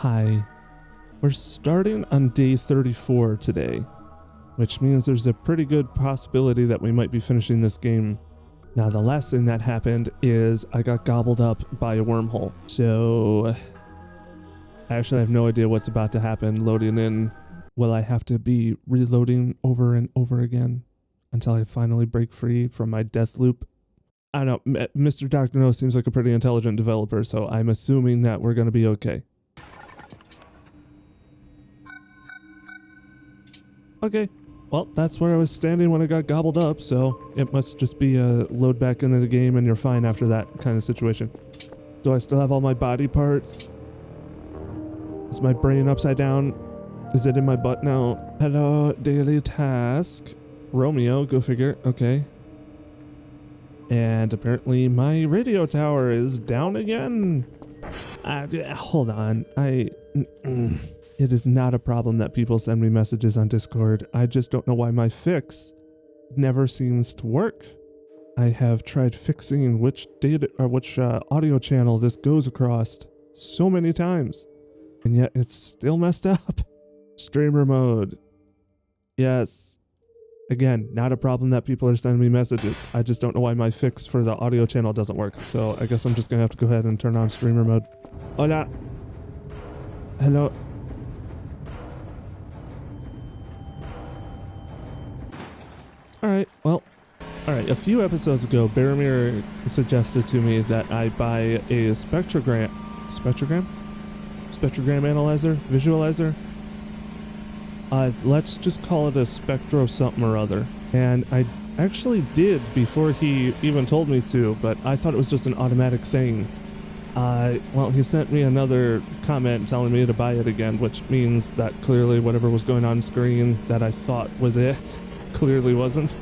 Hi. We're starting on day 34 today, which means there's a pretty good possibility that we might be finishing this game. Now, the last thing that happened is I got gobbled up by a wormhole. So I actually have no idea what's about to happen loading in. Will I have to be reloading over and over again until I finally break free from my death loop? I don't know. Mr. Dr. No seems like a pretty intelligent developer, so I'm assuming that we're going to be okay. Okay, well, that's where I was standing when I got gobbled up, so it must just be a load back into the game and you're fine after that kind of situation. Do I still have all my body parts? Is my brain upside down? Is it in my butt now? Hello, daily task. Romeo, go figure. Okay. And apparently my radio tower is down again. Hold on. It is not a problem that people send me messages on Discord. I just don't know why my fix never seems to work. I have tried fixing which data or which audio channel this goes across so many times, and yet it's still messed up. Streamer mode. Yes. Again, not a problem that people are sending me messages. I just don't know why my fix for the audio channel doesn't work. So I guess I'm just gonna have to go ahead and turn on streamer mode. Hola. Hello. Alright, well, alright, a few episodes ago, Baramir suggested to me that I buy a spectrogram analyzer? Visualizer? Let's just call it a spectro something or other. And I actually did before he even told me to, but I thought it was just an automatic thing. Well, he sent me another comment telling me to buy it again, which means that clearly whatever was going on screen that I thought was it clearly wasn't.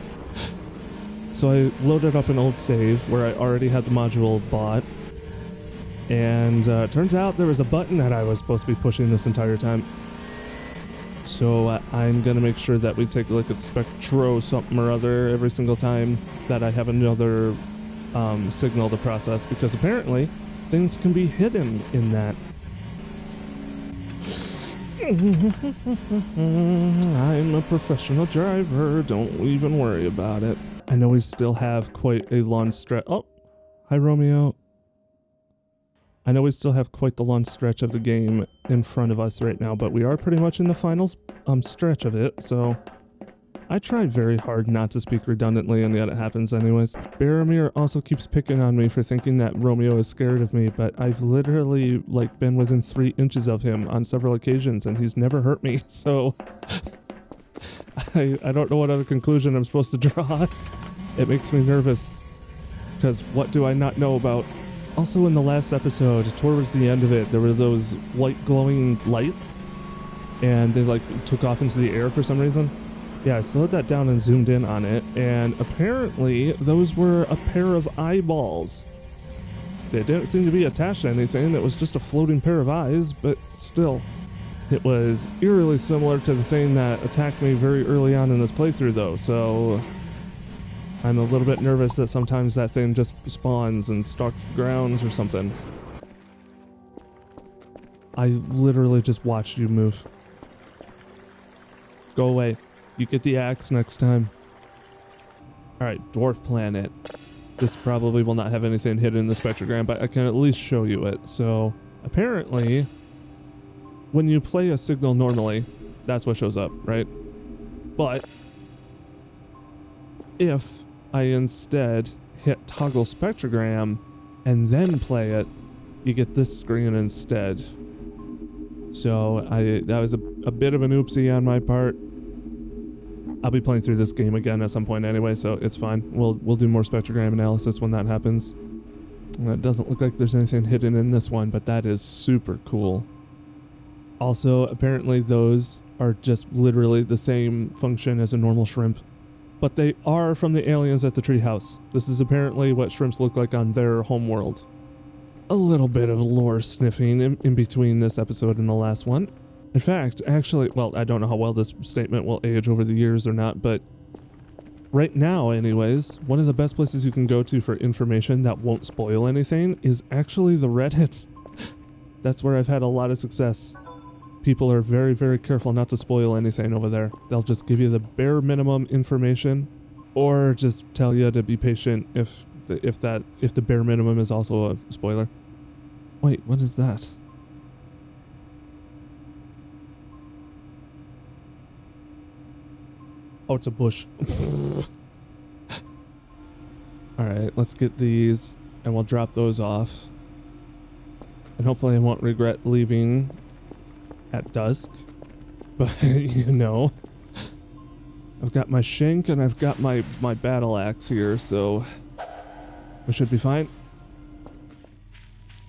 So I loaded up an old save where I already had the module bought, and turns out there was a button that I was supposed to be pushing this entire time. So I'm gonna make sure that we take a look at spectro something or other every single time that I have another signal to process, because apparently things can be hidden in that. I'm a professional driver, don't even worry about it. I know we still have quite a long stretch. Oh, hi Romeo. I know we still have quite the long stretch of the game in front of us right now, but we are pretty much in the final stretch of it, so I try very hard not to speak redundantly, and yet it happens anyways. Baramir also keeps picking on me for thinking that Romeo is scared of me, but I've literally been within 3 inches of him on several occasions and he's never hurt me, so I don't know what other conclusion I'm supposed to draw. It makes me nervous, because what do I not know about? Also in the last episode, towards the end of it, there were those white glowing lights and they took off into the air for some reason. Yeah, I slowed that down and zoomed in on it, and apparently those were a pair of eyeballs. They didn't seem to be attached to anything, it was just a floating pair of eyes, but still. It was eerily similar to the thing that attacked me very early on in this playthrough though, so I'm a little bit nervous that sometimes that thing just spawns and stalks the grounds or something. I literally just watched you move. Go away. You get the axe next time. Alright, dwarf planet. This probably will not have anything hidden in the spectrogram, but I can at least show you it. So, apparently, when you play a signal normally, that's what shows up, right? But if I instead hit toggle spectrogram and then play it, you get this screen instead. So that was a bit of an oopsie on my part. I'll be playing through this game again at some point anyway, so it's fine. We'll do more spectrogram analysis when that happens. It doesn't look like there's anything hidden in this one, but that is super cool. Also, apparently those are just literally the same function as a normal shrimp, but they are from the aliens at the treehouse. This is apparently what shrimps look like on their homeworld. A little bit of lore sniffing in between this episode and the last one. In fact, actually, well, I don't know how well this statement will age over the years or not, but right now anyways, one of the best places you can go to for information that won't spoil anything is actually the Reddit. That's where I've had a lot of success. People are very, very careful not to spoil anything over there. They'll just give you the bare minimum information, or just tell you to be patient if the bare minimum is also a spoiler. Wait, what is that? Oh, it's a bush. Alright, let's get these, and we'll drop those off. And hopefully I won't regret leaving at dusk. But, you know, I've got my shank and I've got my battle axe here, so we should be fine.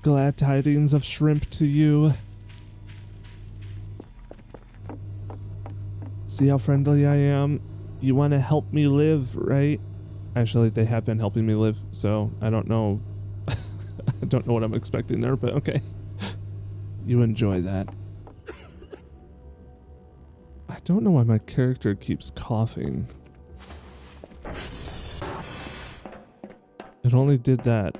Glad tidings of shrimp to you. See how friendly I am? You want to help me live, right? Actually, they have been helping me live, so I don't know. I don't know what I'm expecting there, but okay. You enjoy that. I don't know why my character keeps coughing. It only did that.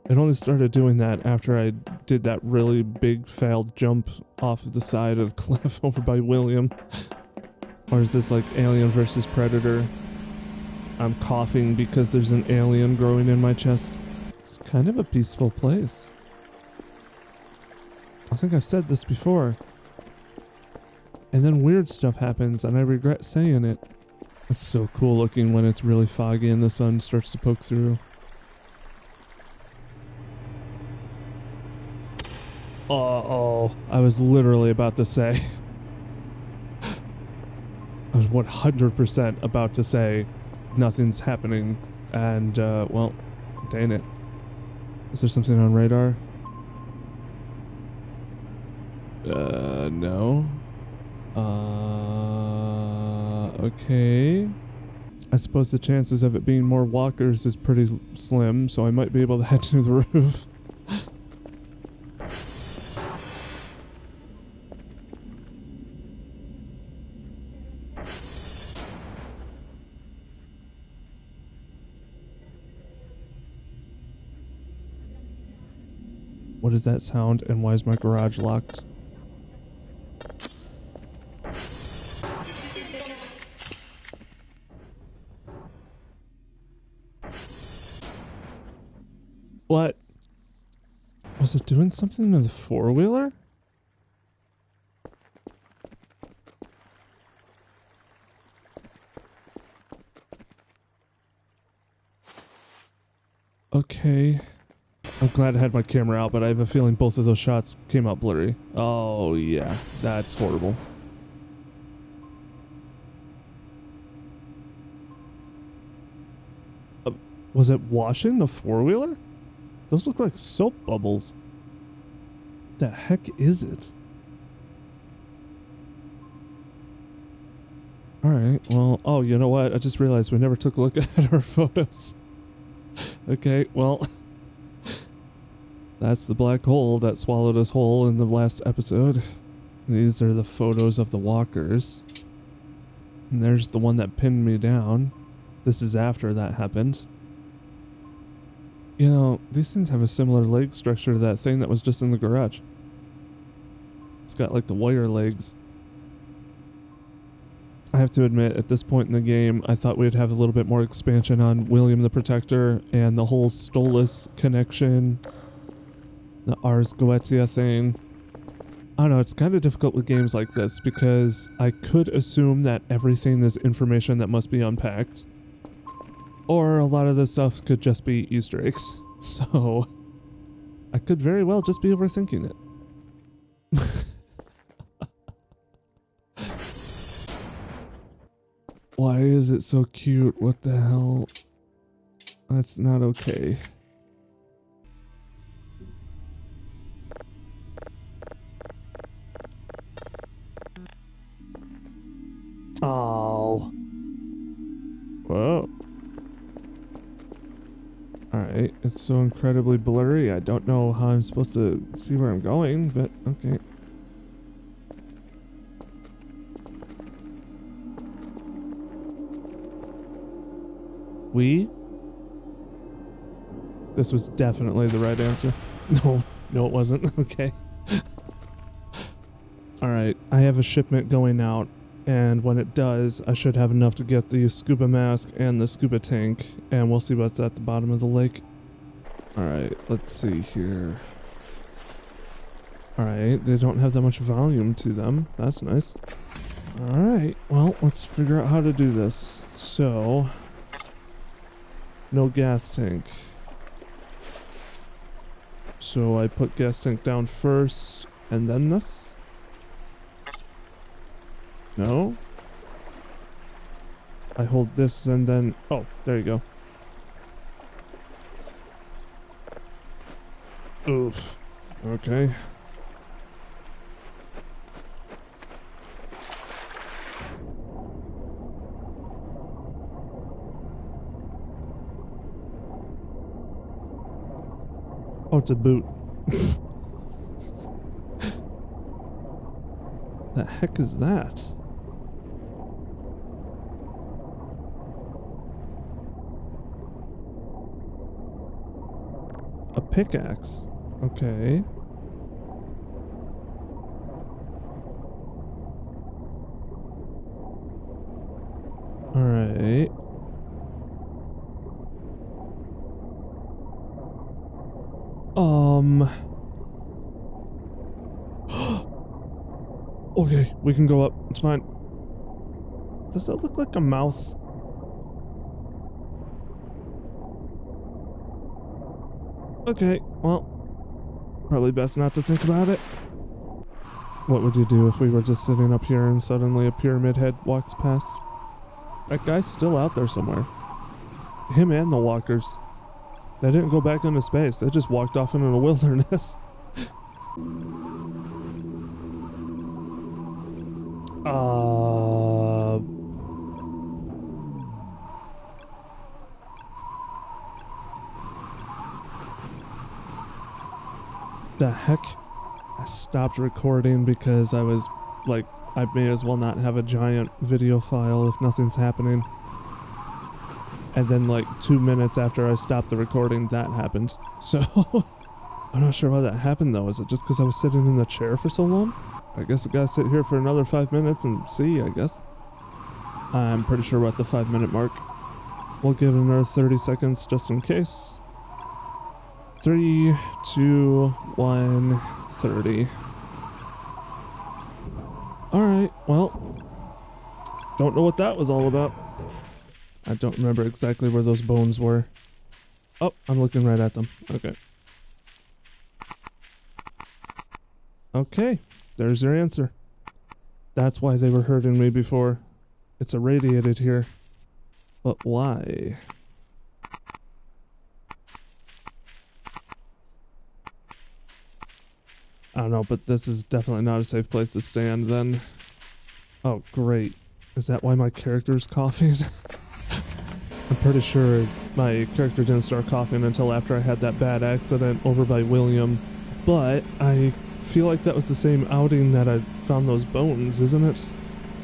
It only started doing that after I did that really big failed jump off of the side of the cliff over by William. Or is this like Alien versus Predator? I'm coughing because there's an alien growing in my chest. It's kind of a peaceful place. I think I've said this before. And then weird stuff happens and I regret saying it. It's so cool looking when it's really foggy and the sun starts to poke through. Uh-oh. I was literally about to say. I was 100% about to say nothing's happening, and well, dang it. Is there something on radar? No. Okay. I suppose the chances of it being more walkers is pretty slim, so I might be able to head to the roof. What is that sound, and why is my garage locked? What? Was it doing something to the four-wheeler? Okay. I'm glad I had my camera out, but I have a feeling both of those shots came out blurry. Oh, yeah. That's horrible. Was it washing the four-wheeler? Those look like soap bubbles. The heck is it? Alright, well, oh, you know what? I just realized we never took a look at our photos. Okay, well... That's the black hole that swallowed us whole in the last episode. These are the photos of the walkers. And there's the one that pinned me down. This is after that happened. You know, these things have a similar leg structure to that thing that was just in the garage. It's got like the wire legs. I have to admit, at this point in the game, I thought we'd have a little bit more expansion on William the Protector and the whole Stolas connection. The Ars Goetia thing. I don't know, it's kind of difficult with games like this because I could assume that everything is information that must be unpacked. Or a lot of this stuff could just be Easter eggs. So, I could very well just be overthinking it. Why is it so cute? What the hell? That's not okay. Oh. Whoa. Alright, it's so incredibly blurry. I don't know how I'm supposed to see where I'm going, but okay. We? This was definitely the right answer. No, it wasn't. Okay. Alright, I have a shipment going out, and when it does, I should have enough to get the scuba mask and the scuba tank, and we'll see what's at the bottom of the lake. Alright, let's see here. Alright, they don't have that much volume to them. That's nice. Alright, well, let's figure out how to do this. So, no gas tank. So I put gas tank down first, and then this? No? I hold this and then... Oh, there you go. Oof. Okay. Oh, it's a boot. The heck is that? A pickaxe. Okay. Alright. Okay, we can go up. It's fine. Does that look like a mouth? Okay, well, probably best not to think about it. What would you do if we were just sitting up here and suddenly a pyramid head walks past? That guy's still out there somewhere. Him and the walkers. They didn't go back into space. They just walked off into the wilderness. The heck? I stopped recording because I was like, I may as well not have a giant video file if nothing's happening. And then like 2 minutes after I stopped the recording, that happened. So, I'm not sure why that happened though. Is it just because I was sitting in the chair for so long? I guess I gotta sit here for another 5 minutes and see, I guess. I'm pretty sure we're at the 5-minute mark. We'll give it another 30 seconds just in case. 3, 2, 1, 30. Alright, well, don't know what that was all about. I don't remember exactly where those bones were. Oh, I'm looking right at them. Okay. Okay, there's your answer. That's why they were hurting me before. It's irradiated here. But why? I don't know, but this is definitely not a safe place to stand then. Oh, great. Is that why my character's coughing? I'm pretty sure my character didn't start coughing until after I had that bad accident over by William. But I feel like that was the same outing that I found those bones, isn't it?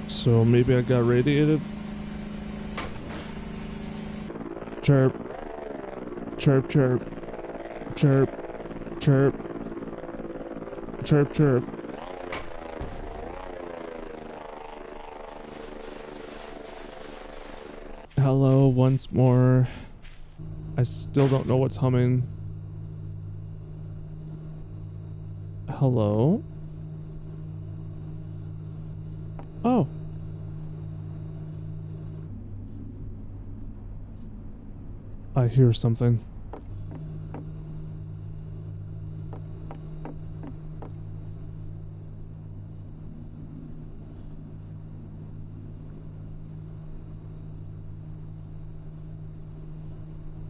So maybe I got radiated? Chirp. Chirp, chirp. Chirp. Chirp. Chirp, chirp. Hello, once more. I still don't know what's humming. Hello? Oh. I hear something.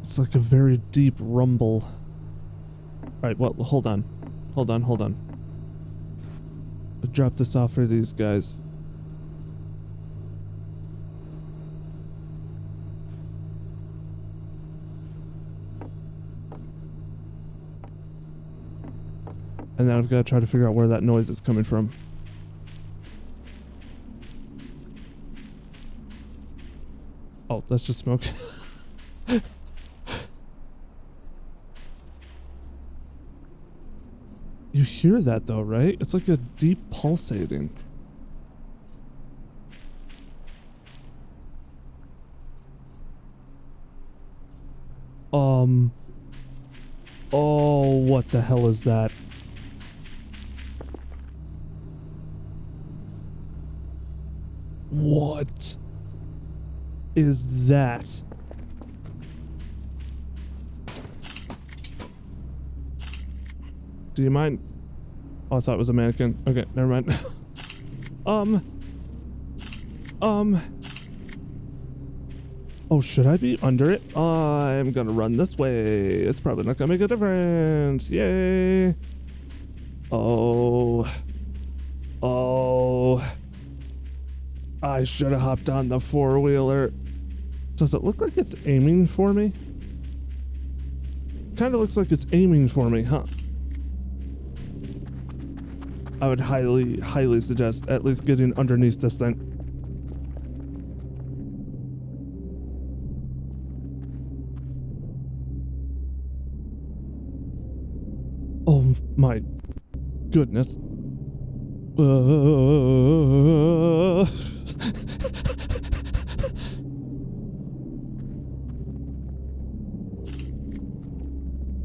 It's like a very deep rumble. Alright, well, hold on. Hold on, hold on. I'll drop this off for these guys. And then I've got to try to figure out where that noise is coming from. Oh, that's just smoke. You hear that though, right? It's like a deep pulsating. Oh, what the hell is that? What is that? Do you mind? Oh, I thought it was a mannequin. Okay, never mind. Oh, should I be under it? I'm gonna run this way. It's probably not gonna make a difference. Yay. Oh. Oh. I should have hopped on the four-wheeler. Does it look like it's aiming for me? Kind of looks like it's aiming for me, huh? I would highly suggest at least getting underneath this thing. Oh my goodness.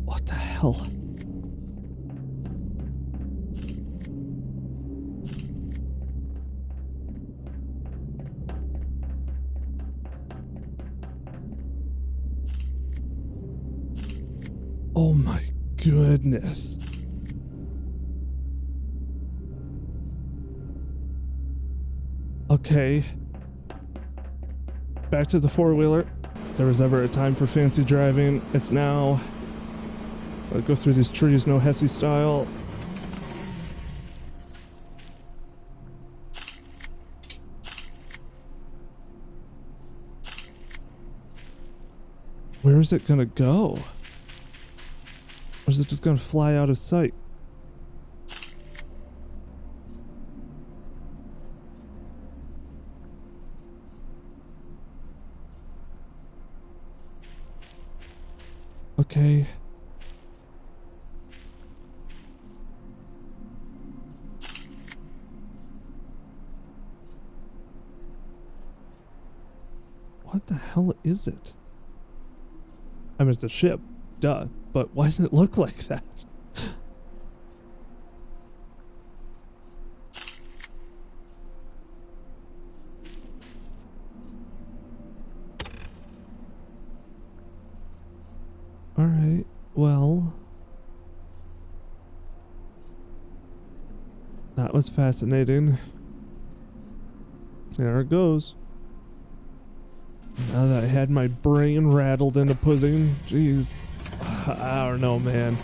What the hell? Oh my goodness. Okay. Back to the four-wheeler. If there was ever a time for fancy driving, it's now. I'll go through these trees, no Hesse style. Where is it gonna go? Or is it just gonna fly out of sight? Okay. What the hell is it? I mean, it's a ship, duh, but why doesn't it look like that? Alright, well. That was fascinating. There it goes. Now that I had my brain rattled into pudding, jeez. I don't know, man.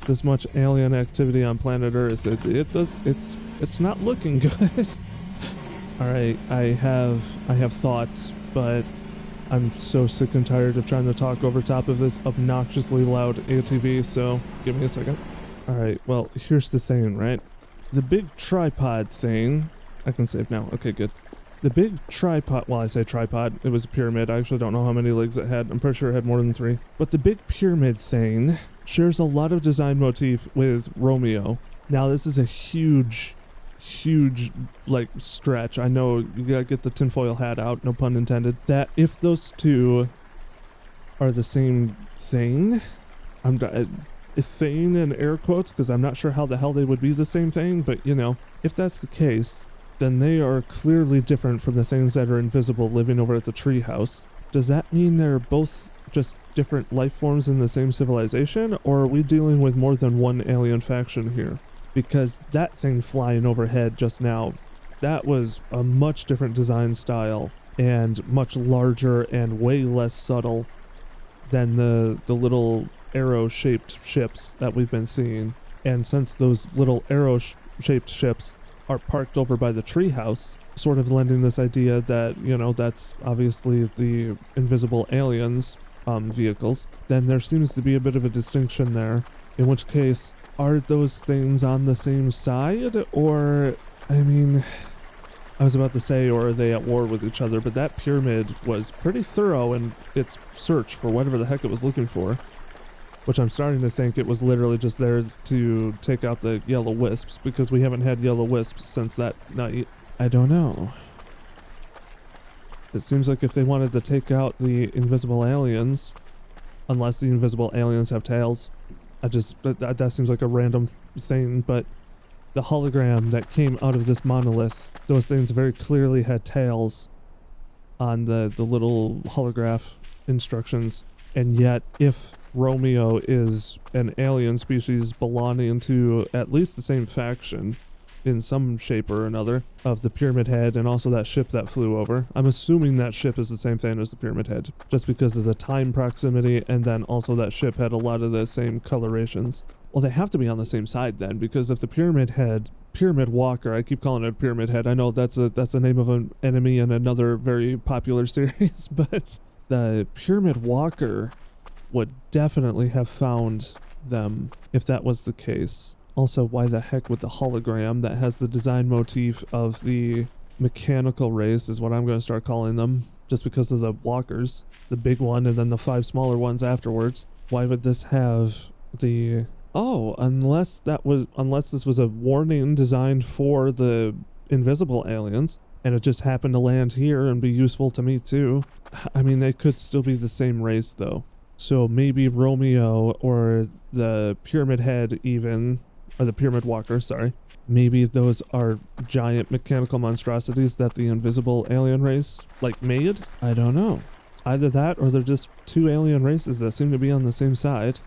This much alien activity on planet Earth, it's not looking good. Alright, I have thoughts, but I'm so sick and tired of trying to talk over top of this obnoxiously loud ATV, so give me a second. Alright, well, here's the thing, right? The big tripod thing... I can save now. Okay, good. The big tripod... Well, I say tripod. It was a pyramid. I actually don't know how many legs it had. I'm pretty sure it had more than 3. But the big pyramid thing shares a lot of design motif with Romeo. Now, this is a huge, like, stretch. I know you gotta get the tinfoil hat out, no pun intended. That if those two are the same thing... thing in air quotes, because I'm not sure how the hell they would be the same thing, but, you know, if that's the case... then they are clearly different from the things that are invisible living over at the treehouse. Does that mean they're both just different life forms in the same civilization, or are we dealing with more than one alien faction here? Because that thing flying overhead just now, that was a much different design style and much larger and way less subtle than the little arrow-shaped ships that we've been seeing. And since those little arrow-shaped ships are parked over by the treehouse, sort of lending this idea that, you know, that's obviously the invisible aliens vehicles, then there seems to be a bit of a distinction there. In which case, are those things on the same side? Or, I mean, I was about to say, or are they at war with each other? But that pyramid was pretty thorough in its search for whatever the heck it was looking for. which I'm starting to think it was literally just there to take out the yellow wisps, because we haven't had yellow wisps since that night. I don't know. It seems like if they wanted to take out the invisible aliens, unless the invisible aliens have tails, that seems like a random thing, but the hologram that came out of this monolith, those things very clearly had tails on the little holograph instructions. And yet, if Romeo is an alien species belonging to at least the same faction in some shape or another of the Pyramid Head, and also that ship that flew over, I'm assuming that ship is the same thing as the Pyramid Head, just because of the time proximity, and then also that ship had a lot of the same colorations. Well, they have to be on the same side then, because if the Pyramid Head, Pyramid Walker, I keep calling it Pyramid Head, I know that's the name of an enemy in another very popular series, but the Pyramid Walker would definitely have found them if that was the case. Also, why the heck would the hologram that has the design motif of the mechanical race, is what I'm going to start calling them, just because of the walkers, the big one and then the 5 smaller ones afterwards. Why would this have the... Oh, unless this was a warning designed for the invisible aliens, and it just happened to land here and be useful to me too. I mean, they could still be the same race though. So maybe Romeo or the Pyramid Head even, or the Pyramid Walker, sorry. Maybe those are giant mechanical monstrosities that the invisible alien race, like, made? I don't know. Either that or they're just 2 alien races that seem to be on the same side.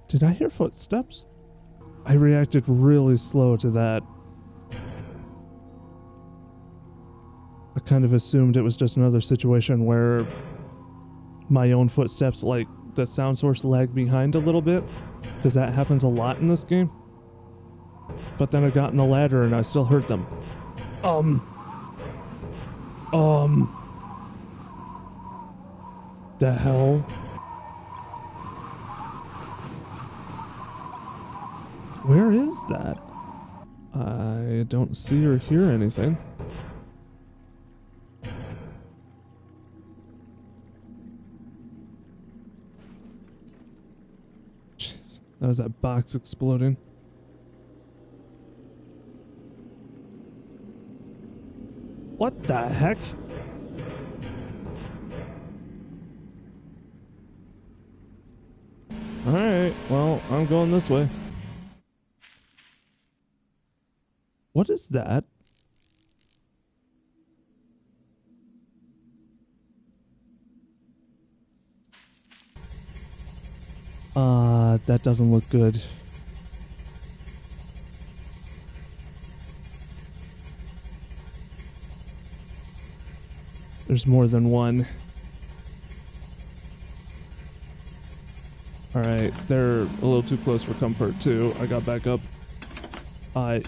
Did I hear footsteps? I reacted really slow to that. I kind of assumed it was just another situation where my own footsteps, like the sound source, lagged behind a little bit, because that happens a lot in this game. But then I got in the ladder and I still heard them. The hell? Where is that? I don't see or hear anything. Jeez, that was that box exploding. What the heck? Alright, well, I'm going this way. What is that? That doesn't look good. There's more than one. Alright, they're a little too close for comfort too. I got back up.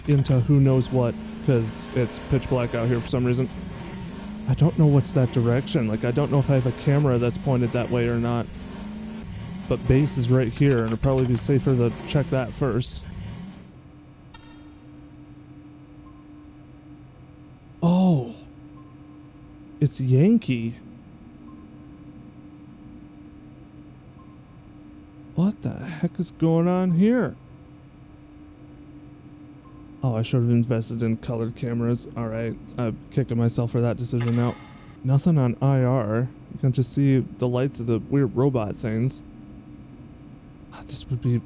Into who knows what, because it's pitch black out here for some reason. I don't know what's that direction. Like, I don't know if I have a camera that's pointed that way or not. But base is right here, and it'd probably be safer to check that first. Oh! It's Yankee. What the heck is going on here? Oh, I should have invested in colored cameras. Alright, I'm kicking myself for that decision now. Nothing on IR. You can just see the lights of the weird robot things. This would be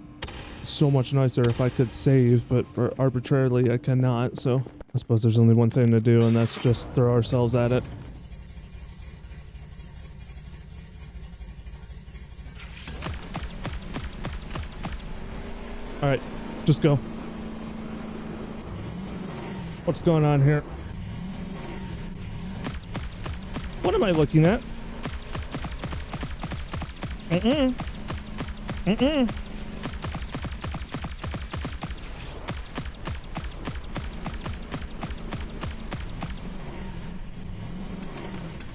so much nicer if I could save, but for arbitrarily I cannot, so I suppose there's only one thing to do, and that's just throw ourselves at it. Alright, just go. What's going on here? What am I looking at?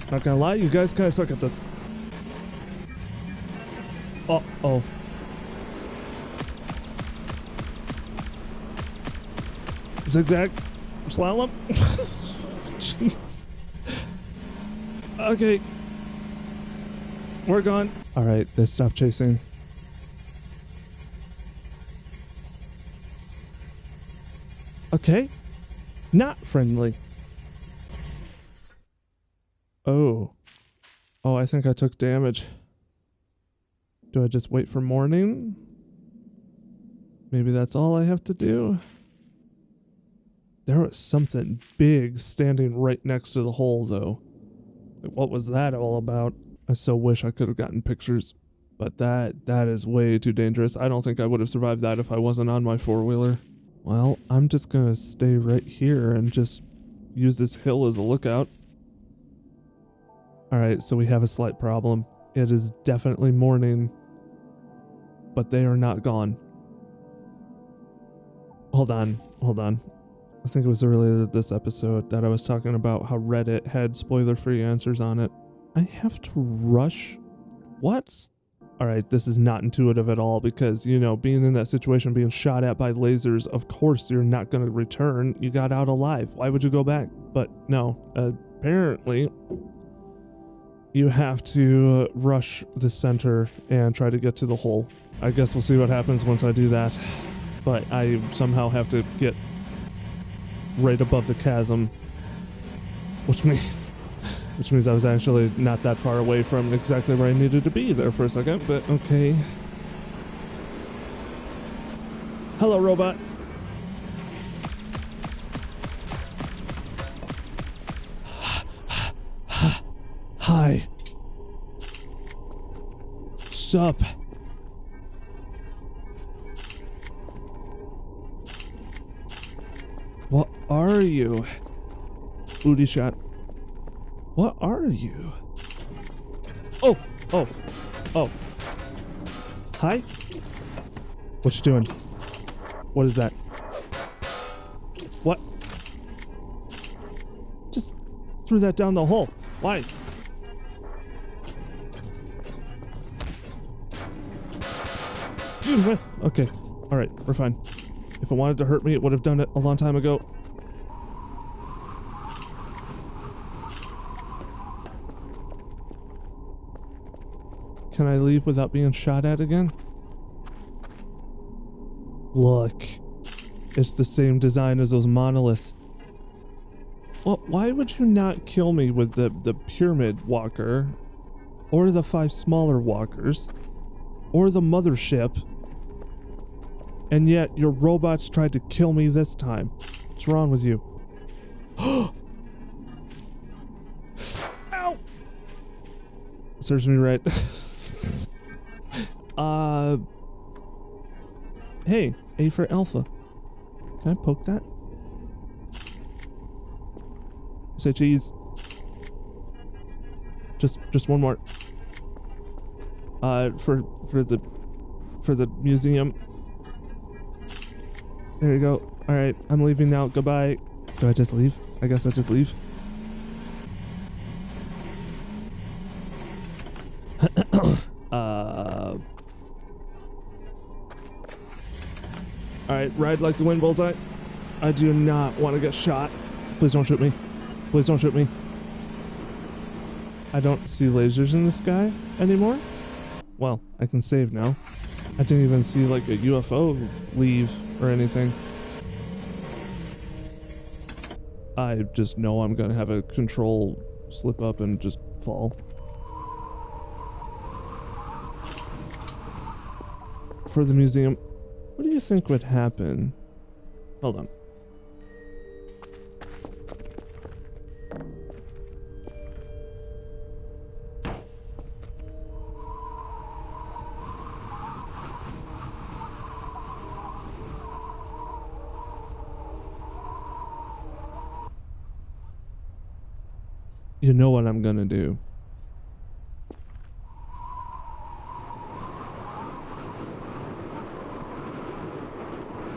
Not gonna lie, you guys kinda suck at this. Uh-oh. Zigzag. Slalom. Jeez. Okay. We're gone. All right, they stopped chasing. Okay. Not friendly. Oh. Oh, I think I took damage. Do I just wait for morning? Maybe that's all I have to do. There was something big standing right next to the hole, though. What was that all about? I so wish I could have gotten pictures. But that is way too dangerous. I don't think I would have survived that if I wasn't on my four-wheeler. Well, I'm just gonna stay right here and just use this hill as a lookout. Alright, so we have a slight problem. It is definitely morning, but they are not gone. Hold on. I think it was earlier this episode that I was talking about how Reddit had spoiler-free answers on it. I have to rush? What? Alright, this is not intuitive at all because, you know, being in that situation, being shot at by lasers, of course you're not going to return. You got out alive. Why would you go back? But no, apparently you have to rush the center and try to get to the hole. I guess we'll see what happens once I do that. But I somehow have to get right above the chasm, which means I was actually not that far away from exactly where I needed to be there for a second, but okay. Hello, robot. Hi. Sup? What are you? Booty shot. What are you? Oh. Hi? What you doing? What is that? What? Just threw that down the hole. Why? Okay. Alright, we're fine. If it wanted to hurt me, it would have done it a long time ago. Can I leave without being shot at again? Look. It's the same design as those monoliths. Well, why would you not kill me with the pyramid walker? Or the 5 smaller walkers? Or the mothership? And yet, your robots tried to kill me this time. What's wrong with you? Ow! Serves me right. Hey, A for alpha. Can I poke that? Say cheese. Just one more. For the museum. There you go. Alright, I'm leaving now. Goodbye. Do I just leave? I guess I just leave. Alright, ride like the wind, bullseye. I do not want to get shot. Please don't shoot me. Please don't shoot me. I don't see lasers in the sky anymore. Well, I can save now. I didn't even see like a UFO leave or anything. I just know I'm gonna have a control slip up and just fall. For the museum, what do you think would happen? Hold on. You know what I'm gonna do.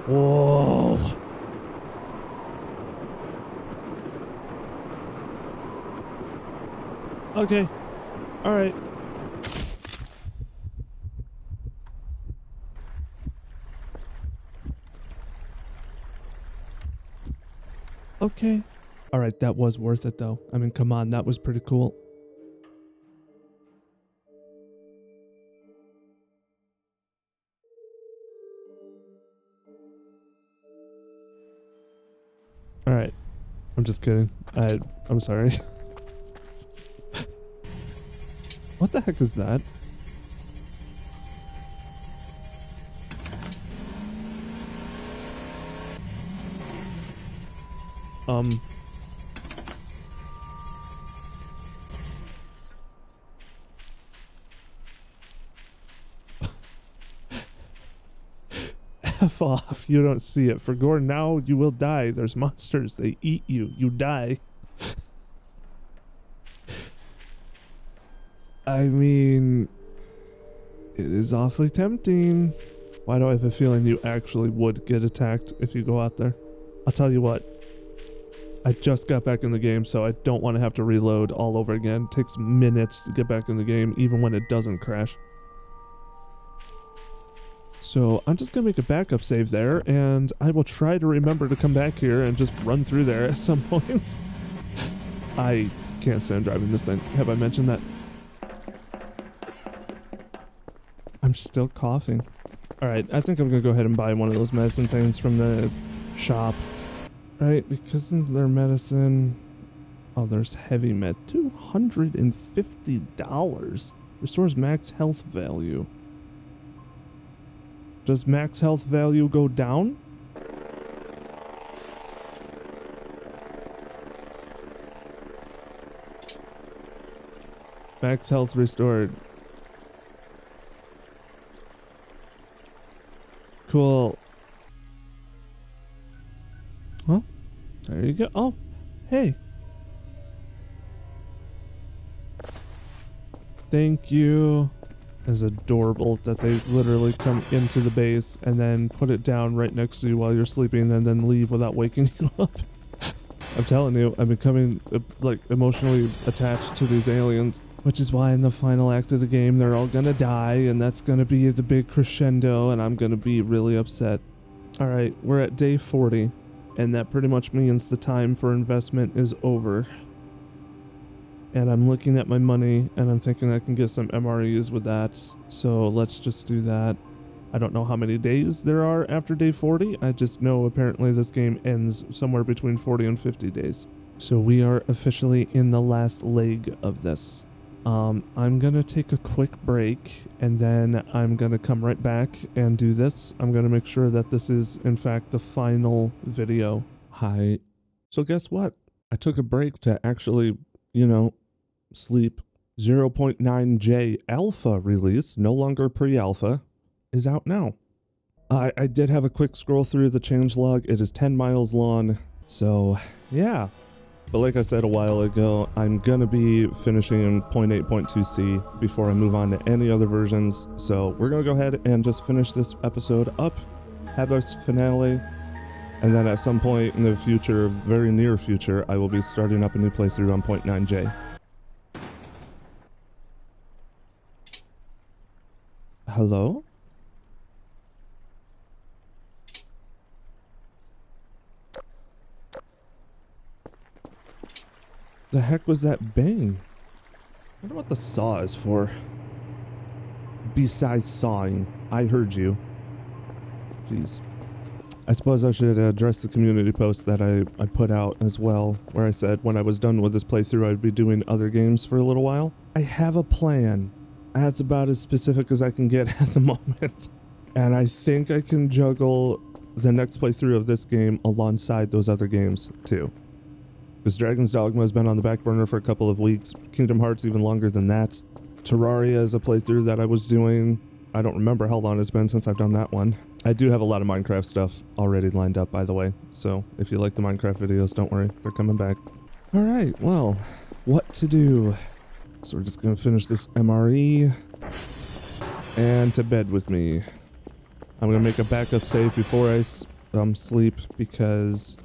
Whoa. Okay. All right. Okay. All right, that was worth it though. I mean, come on, that was pretty cool. All right. I'm just kidding. I'm sorry. What the heck is that? F off. You don't see it. For Gore, now you will die. There's monsters. They eat you. You die. I mean, it is awfully tempting. Why do I have a feeling you actually would get attacked if you go out there? I'll tell you what. I just got back in the game, so I don't want to have to reload all over again. It takes minutes to get back in the game, even when it doesn't crash. So I'm just going to make a backup save there, and I will try to remember to come back here and just run through there at some point. I can't stand driving this thing. Have I mentioned that? I'm still coughing. Alright, I think I'm going to go ahead and buy one of those medicine things from the shop. Right, because of their medicine... Oh, there's heavy med. $250. Restores max health value. Does max health value go down? Max health restored. Cool. Well, there you go. Oh, hey. Thank you. Is adorable that they literally come into the base and then put it down right next to you while you're sleeping and then leave without waking you up. I'm telling you, I'm becoming like emotionally attached to these aliens, which is why in the final act of the game they're all gonna die, and that's gonna be the big crescendo, and I'm gonna be really upset. All right, we're at day 40, and that pretty much means the time for investment is over. And I'm looking at my money and I'm thinking I can get some MREs with that. So let's just do that. I don't know how many days there are after day 40. I just know apparently this game ends somewhere between 40 and 50 days. So we are officially in the last leg of this. I'm gonna take a quick break and then I'm gonna come right back and do this. I'm gonna make sure that this is in fact the final video. Hi. So guess what? I took a break to actually, you know, sleep. 0.9J alpha release, no longer pre-alpha, is out now. I did have a quick scroll through the changelog. It is 10 miles long, so yeah. But like I said a while ago, I'm gonna be finishing 0.8.2c before I move on to any other versions. So we're gonna go ahead and just finish this episode up, have our finale, and then at some point in the future, very near future, I will be starting up a new playthrough on 0.9J. Hello? The heck was that bang? I wonder what the saw is for. Besides sawing, I heard you. Jeez. I suppose I should address the community post that I put out as well, where I said when I was done with this playthrough I'd be doing other games for a little while. I have a plan. That's about as specific as I can get at the moment. And I think I can juggle the next playthrough of this game alongside those other games too. Because Dragon's Dogma has been on the back burner for a couple of weeks. Kingdom Hearts even longer than that. Terraria is a playthrough that I was doing. I don't remember how long it's been since I've done that one. I do have a lot of Minecraft stuff already lined up, by the way. So if you like the Minecraft videos, don't worry, they're coming back. All right, well, what to do? So we're just gonna finish this MRE and to bed with me. I'm gonna make a backup save before I sleep because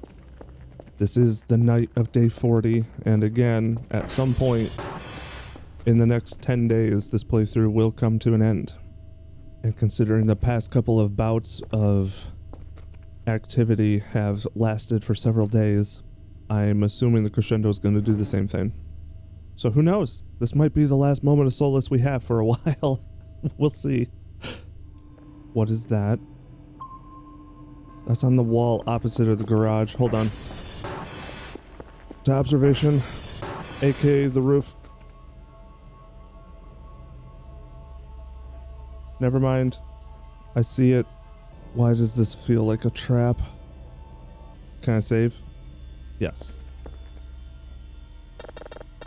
this is the night of day 40, and again, at some point in the next 10 days, this playthrough will come to an end. And considering the past couple of bouts of activity have lasted for several days, I'm assuming the crescendo is going to do the same thing. So who knows? This might be the last moment of solace we have for a while. We'll see. What is that? That's on the wall opposite of the garage. Hold on. To observation, aka the roof. Never mind. I see it. Why does this feel like a trap? Can I save? Yes.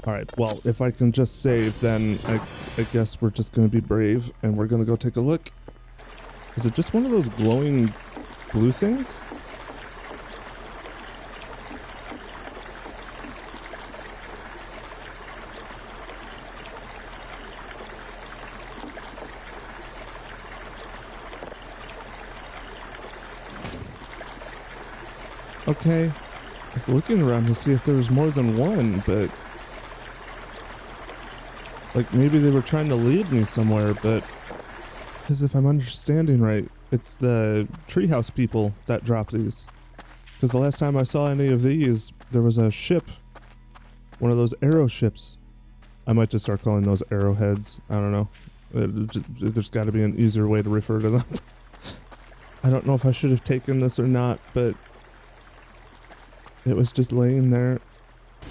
Alright, well, if I can just save, then I guess we're just gonna be brave, and we're gonna go take a look. Is it just one of those glowing blue things? Okay. I was looking around to see if there was more than one, but... like, maybe they were trying to lead me somewhere, but... as if I'm understanding right, it's the treehouse people that drop these. Because the last time I saw any of these, there was a ship. One of those arrow ships. I might just start calling those arrowheads. I don't know. There's got to be an easier way to refer to them. I don't know if I should have taken this or not, but... it was just laying there.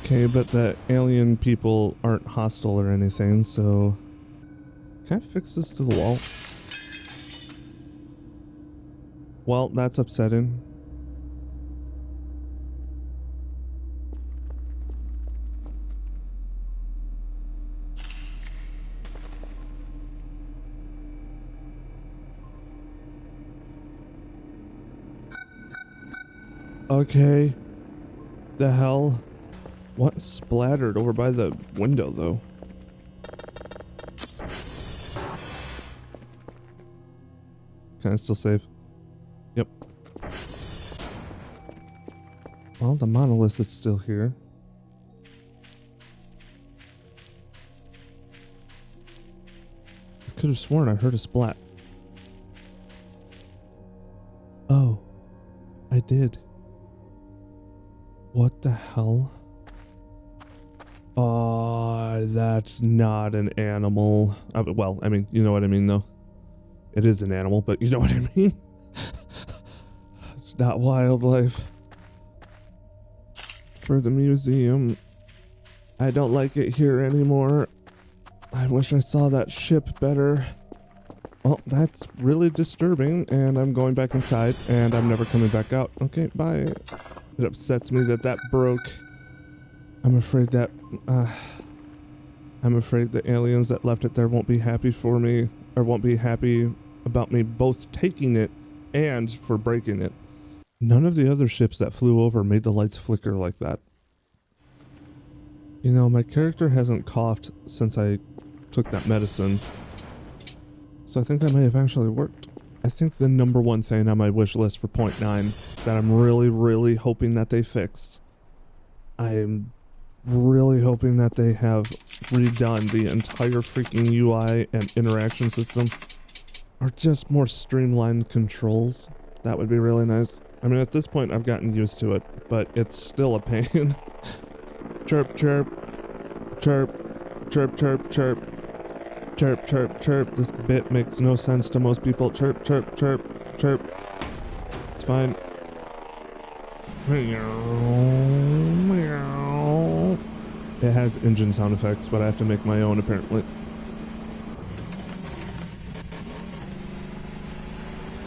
Okay, but the alien people aren't hostile or anything, so... can I fix this to the wall? Well, that's upsetting. Okay. The hell? What splattered over by the window, though? Can I still save? Yep. Well, the monolith is still here. I could have sworn I heard a splat. Oh. I did. What the hell? That's not an animal. Well, I mean, you know what I mean, though. It is an animal, but you know what I mean? It's not wildlife. For the museum. I don't like it here anymore. I wish I saw that ship better. Well, that's really disturbing, and I'm going back inside, and I'm never coming back out. Okay, bye. It upsets me that that broke. I'm afraid that, I'm afraid the aliens that left it there won't be happy for me, or won't be happy about me both taking it and for breaking it. None of the other ships that flew over made the lights flicker like that. You know, my character hasn't coughed since I took that medicine, so I think that may have actually worked. I think the number one thing on my wish list for 0.9 that I'm really hoping that they fixed, I'm really hoping that they have redone the entire freaking UI and interaction system, or just more streamlined controls. That would be really nice. I mean, at this point I've gotten used to it, but it's still a pain. Chirp, chirp, chirp, chirp, chirp, chirp. Chirp, chirp, chirp. This bit makes no sense to most people. Chirp, chirp, chirp, chirp. It's fine. It has engine sound effects, but I have to make my own apparently.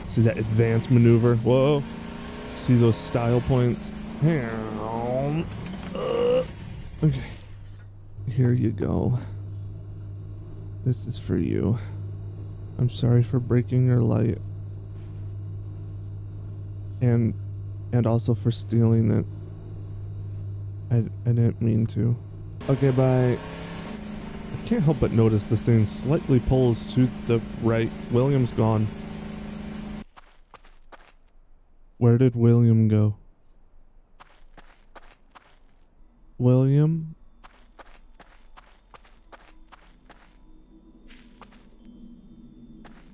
See that advanced maneuver? Whoa. See those style points? Okay. Here you go. This is for you. I'm sorry for breaking your light. And also for stealing it. I didn't mean to. Okay, bye. I can't help but notice this thing slightly pulls to the right. William's gone. Where did William go? William?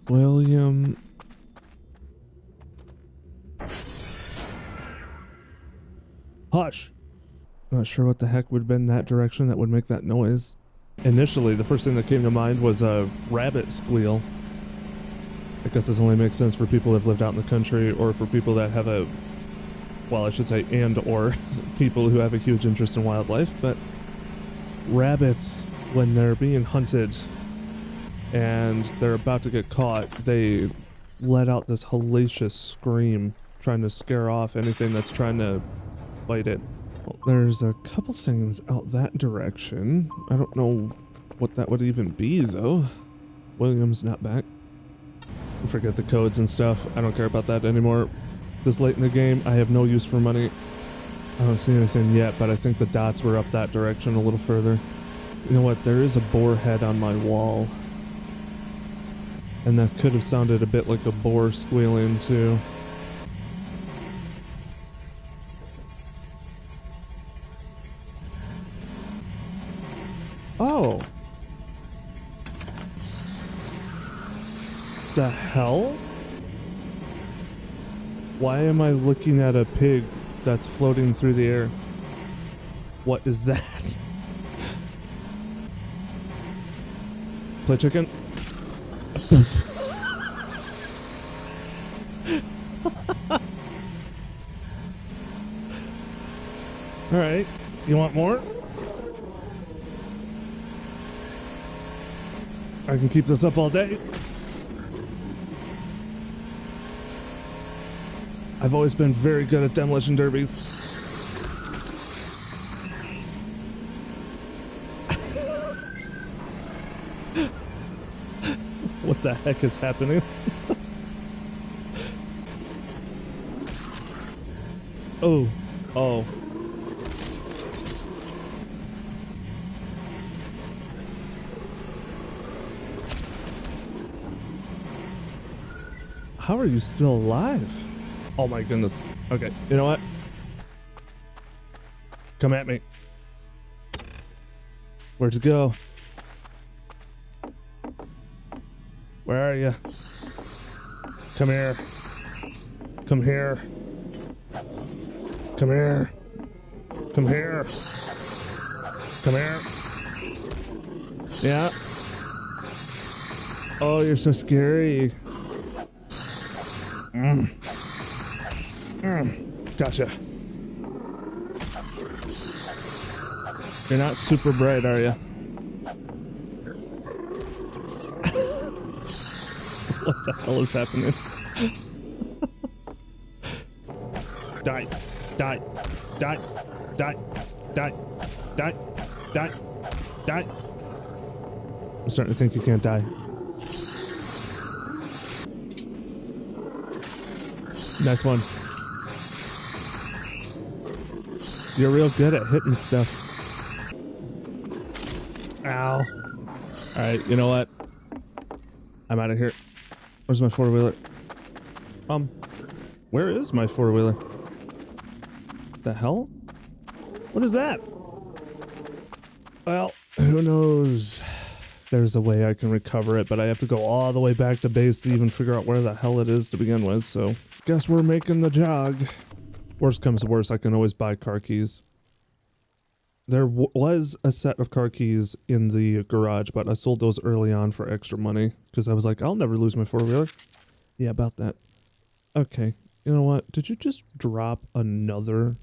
William? Hush! Not sure what the heck would have been that direction that would make that noise. Initially, the first thing that came to mind was a rabbit squeal. I guess this only makes sense for people that have lived out in the country, or for people that have a, well, I should say and or people who have a huge interest in wildlife, but rabbits, when they're being hunted and they're about to get caught, they let out this hellacious scream, trying to scare off anything that's trying to bite it. Well, there's a couple things out that direction. I don't know what that would even be, though. William's not back. Forget the codes and stuff. I don't care about that anymore. This late in the game, I have no use for money. I don't see anything yet, but I think the dots were up that direction a little further. You know what? There is a boar head on my wall. And that could have sounded a bit like a boar squealing, too. Oh. The hell? Why am I looking at a pig that's floating through the air? What is that? Play chicken? Alright, you want more? I can keep this up all day. I've always been very good at demolition derbies. What the heck is happening? Oh, oh. How are you still alive? Oh my goodness. Okay, you know what? Come at me. Where'd you go? Where are you? Come here. Come here. Come here. Come here. Come here. Yeah. Oh, you're so scary. Gotcha. You're not super bright, are you? What the hell is happening? Die. Die. Die. Die. Die. Die. Die. Die. I'm starting to think you can't die. Nice one. You're real good at hitting stuff. Ow. Alright, you know what? I'm out of here. Where's my four-wheeler? Where is my four-wheeler? The hell? What is that? Well, who knows? There's a way I can recover it, but I have to go all the way back to base to even figure out where the hell it is to begin with, so guess we're making the jog. Worst comes to worst, I can always buy car keys. There was a set of car keys in the garage, but I sold those early on for extra money because I was like, I'll never lose my four-wheeler. Yeah, about that. Okay, you know what? Did you just drop another?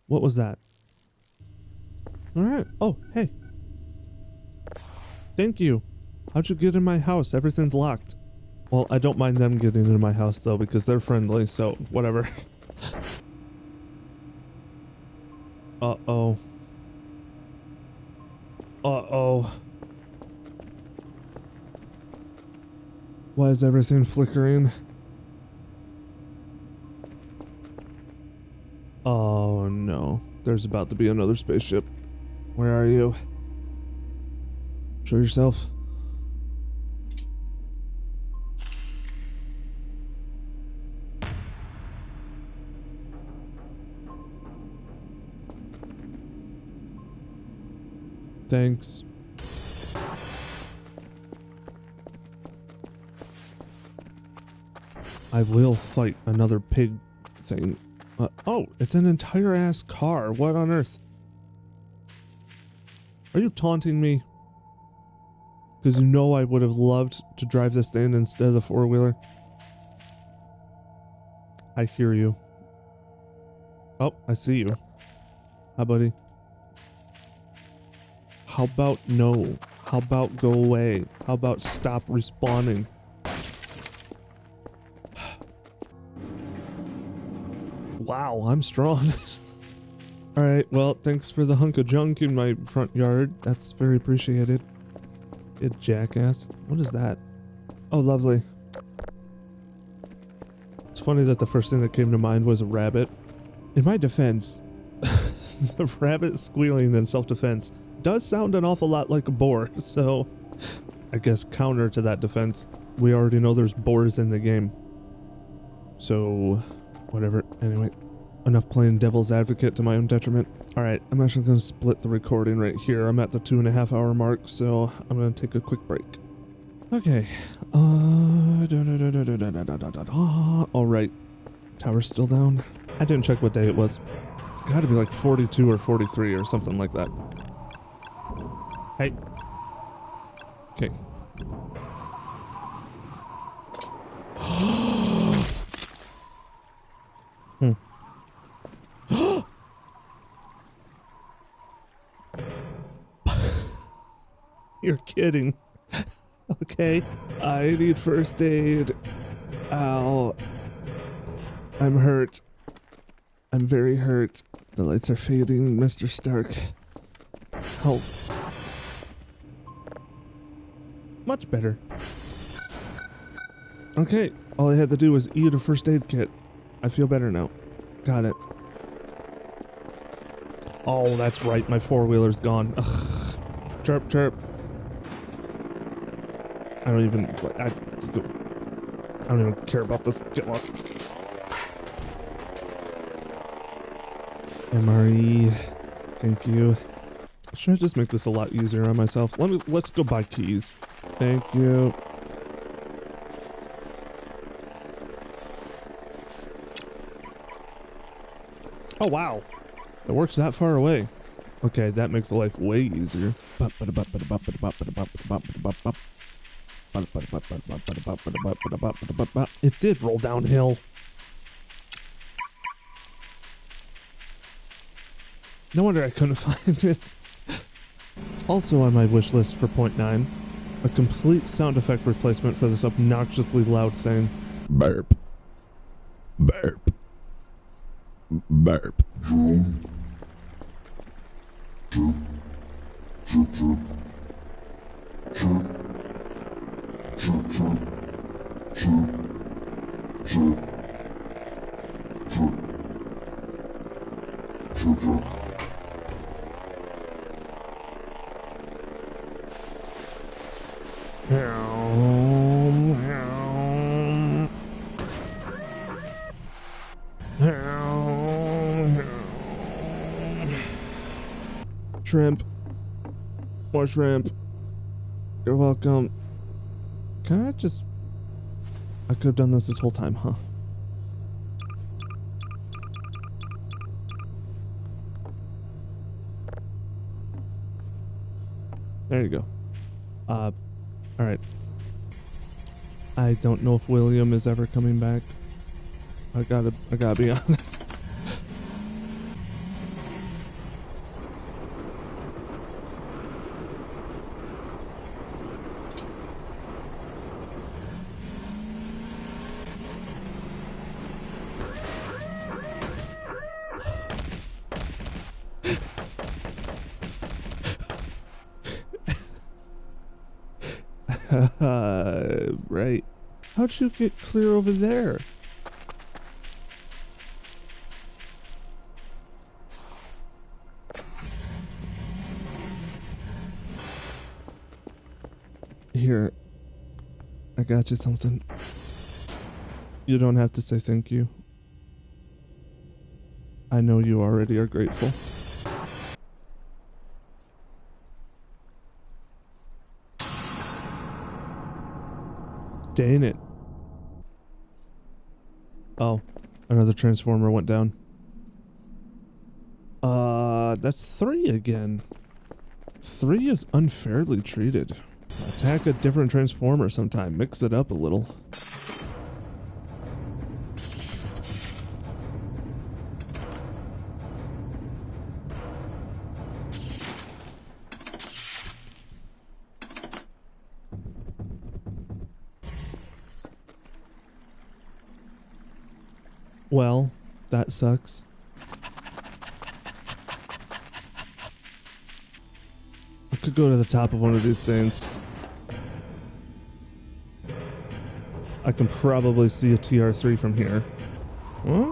What was that? All right. Oh, hey. Thank you. How'd you get in my house? Everything's locked. Well, I don't mind them getting into my house though because they're friendly, so whatever. Uh-oh. Uh-oh. Why is everything flickering? Oh no. There's about to be another spaceship. Where are you? Show yourself. Thanks. I will fight another pig thing. Oh, it's an entire ass car. What on earth? Are you taunting me? Because you know I would have loved to drive this thing instead of the four-wheeler. I hear you. Oh, I see you. Hi, buddy. How about no? How about go away? How about stop respawning? Wow, I'm strong. Alright, well, thanks for the hunk of junk in my front yard. That's very appreciated. You jackass. What is that? Oh, lovely. It's funny that the first thing that came to mind was a rabbit. In my defense, the rabbit squealing in self-defense does sound an awful lot like a boar, so I guess counter to that defense, we already know there's boars in the game. So, whatever. Anyway, enough playing devil's advocate to my own detriment. Alright, I'm actually going to split the recording right here. I'm at the 2.5 hour mark, so I'm going to take a quick break. Okay. Alright. Tower's still down. I didn't check what day it was. It's got to be like 42 or 43 or something like that. Hey. Okay. You're kidding. Okay. I need first aid. Ow. I'm hurt. I'm very hurt. The lights are fading, Mr. Stark. Help. Much better. Okay. All I had to do was eat a first aid kit. I feel better now. Got it. Oh, that's right. My four-wheeler's gone. Ugh. Chirp, chirp. I don't even care about this. Get lost. MRE. Thank you. Should I just make this a lot easier on myself? Let's go buy keys. Thank you. Oh wow. It works that far away. Okay, that makes life way easier. It did roll downhill. No wonder I couldn't find it. Also on my wish list for 0.9, a complete sound effect replacement for this obnoxiously loud thing. Burp. Burp. Burp. Shrimp. More shrimp. You're welcome. Can I just... I could have done this whole time, huh? There you go. Alright. I don't know if William is ever coming back. I gotta be honest. Right. How'd you get clear over there? Here. I got you something. You don't have to say thank you. I know you already are grateful. Dang it. Oh, another transformer went down. That's 3 again. 3 is unfairly treated. Attack a different transformer sometime. Mix it up a little. Well, that sucks. I could go to the top of one of these things. I can probably see a TR3 from here. Huh?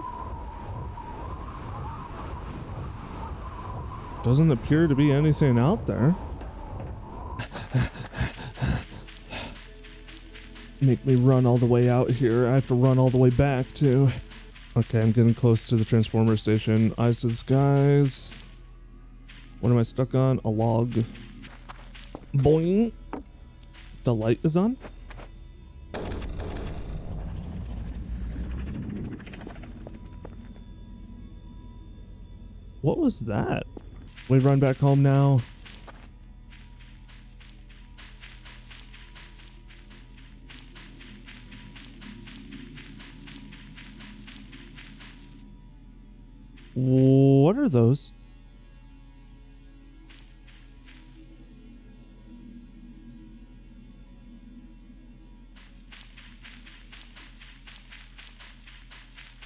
Doesn't appear to be anything out there. Make me run all the way out here. I have to run all the way back too. Okay, I'm getting close to the transformer station. Eyes to the skies. What am I stuck on? A log. Boing. The light is on. What was that? We run back home now. What are those?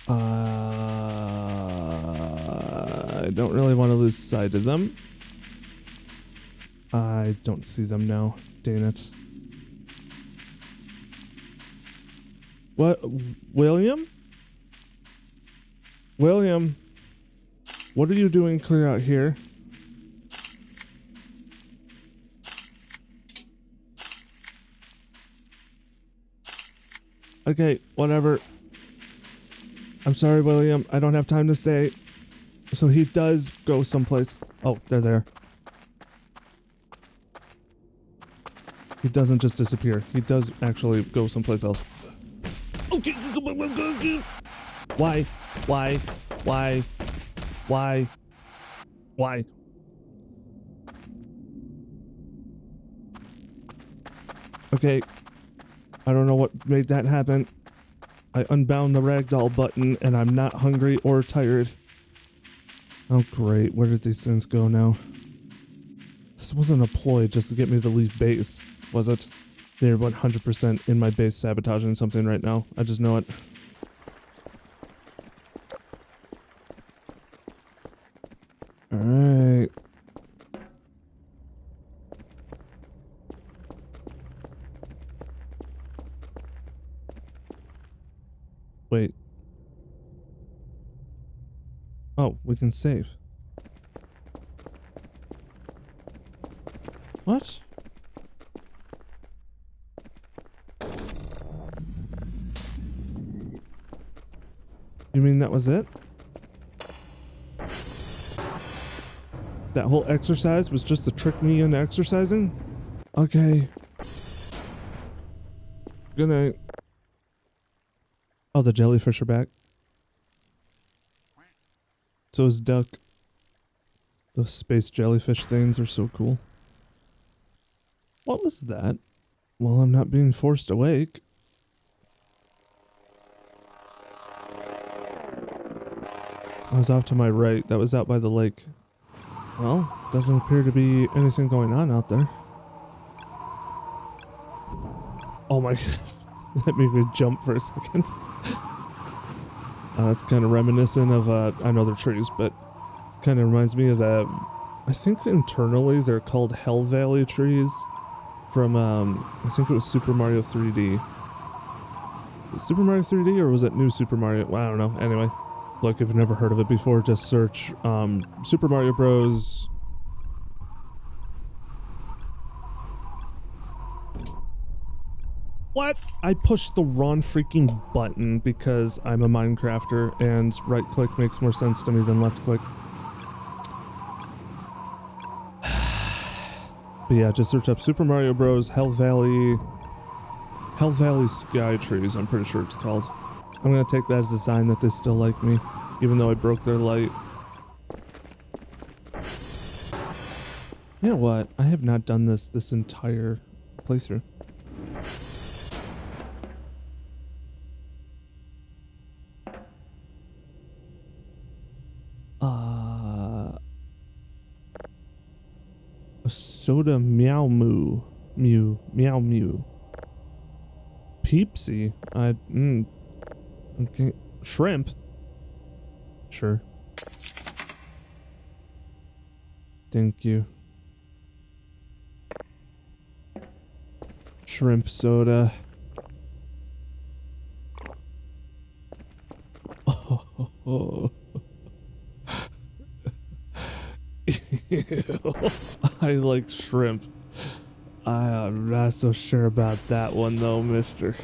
I don't really want to lose sight of them. I don't see them now. Dang it. What? William? William? What are you doing clear out here? Okay, whatever. I'm sorry, William. I don't have time to stay. So he does go someplace. Oh, they're there. He doesn't just disappear. He does actually go someplace else. Okay. Why? Why? Why? Why? Why? Okay. I don't know what made that happen. I unbound the ragdoll button and I'm not hungry or tired. Oh great, where did these things go now? This wasn't a ploy just to get me to leave base, was it? They're 100% in my base sabotaging something right now. I just know it. Alright. Wait. Oh, we can save. What? You mean that was it? That whole exercise was just to trick me into exercising? Okay. Good night. Oh, the jellyfish are back. So is Duck. Those space jellyfish things are so cool. What was that? Well, I'm not being forced awake. I was off to my right. That was out by the lake. Well, doesn't appear to be anything going on out there. Oh my goodness. That made me jump for a second. That's kind of reminiscent of, I know they're trees, but kind of reminds me of that. I think internally they're called Hell Valley trees from, I think it was Super Mario 3D. Super Mario 3D or was it New Super Mario? Well, I don't know. Anyway, look, if you've never heard of it before, just search Super Mario Bros. What? I pushed the wrong freaking button because I'm a Minecrafter and right click makes more sense to me than left click. But yeah, just search up Super Mario Bros. Hell Valley Sky Trees, I'm pretty sure it's called. I'm gonna take that as a sign that they still like me, even though I broke their light. You know what? I have not done this entire playthrough. A soda meow moo. Meow mew. Peepsy. Okay. Shrimp. Sure. Thank you. Shrimp soda. Oh. I like shrimp. I'm not so sure about that one though, mister.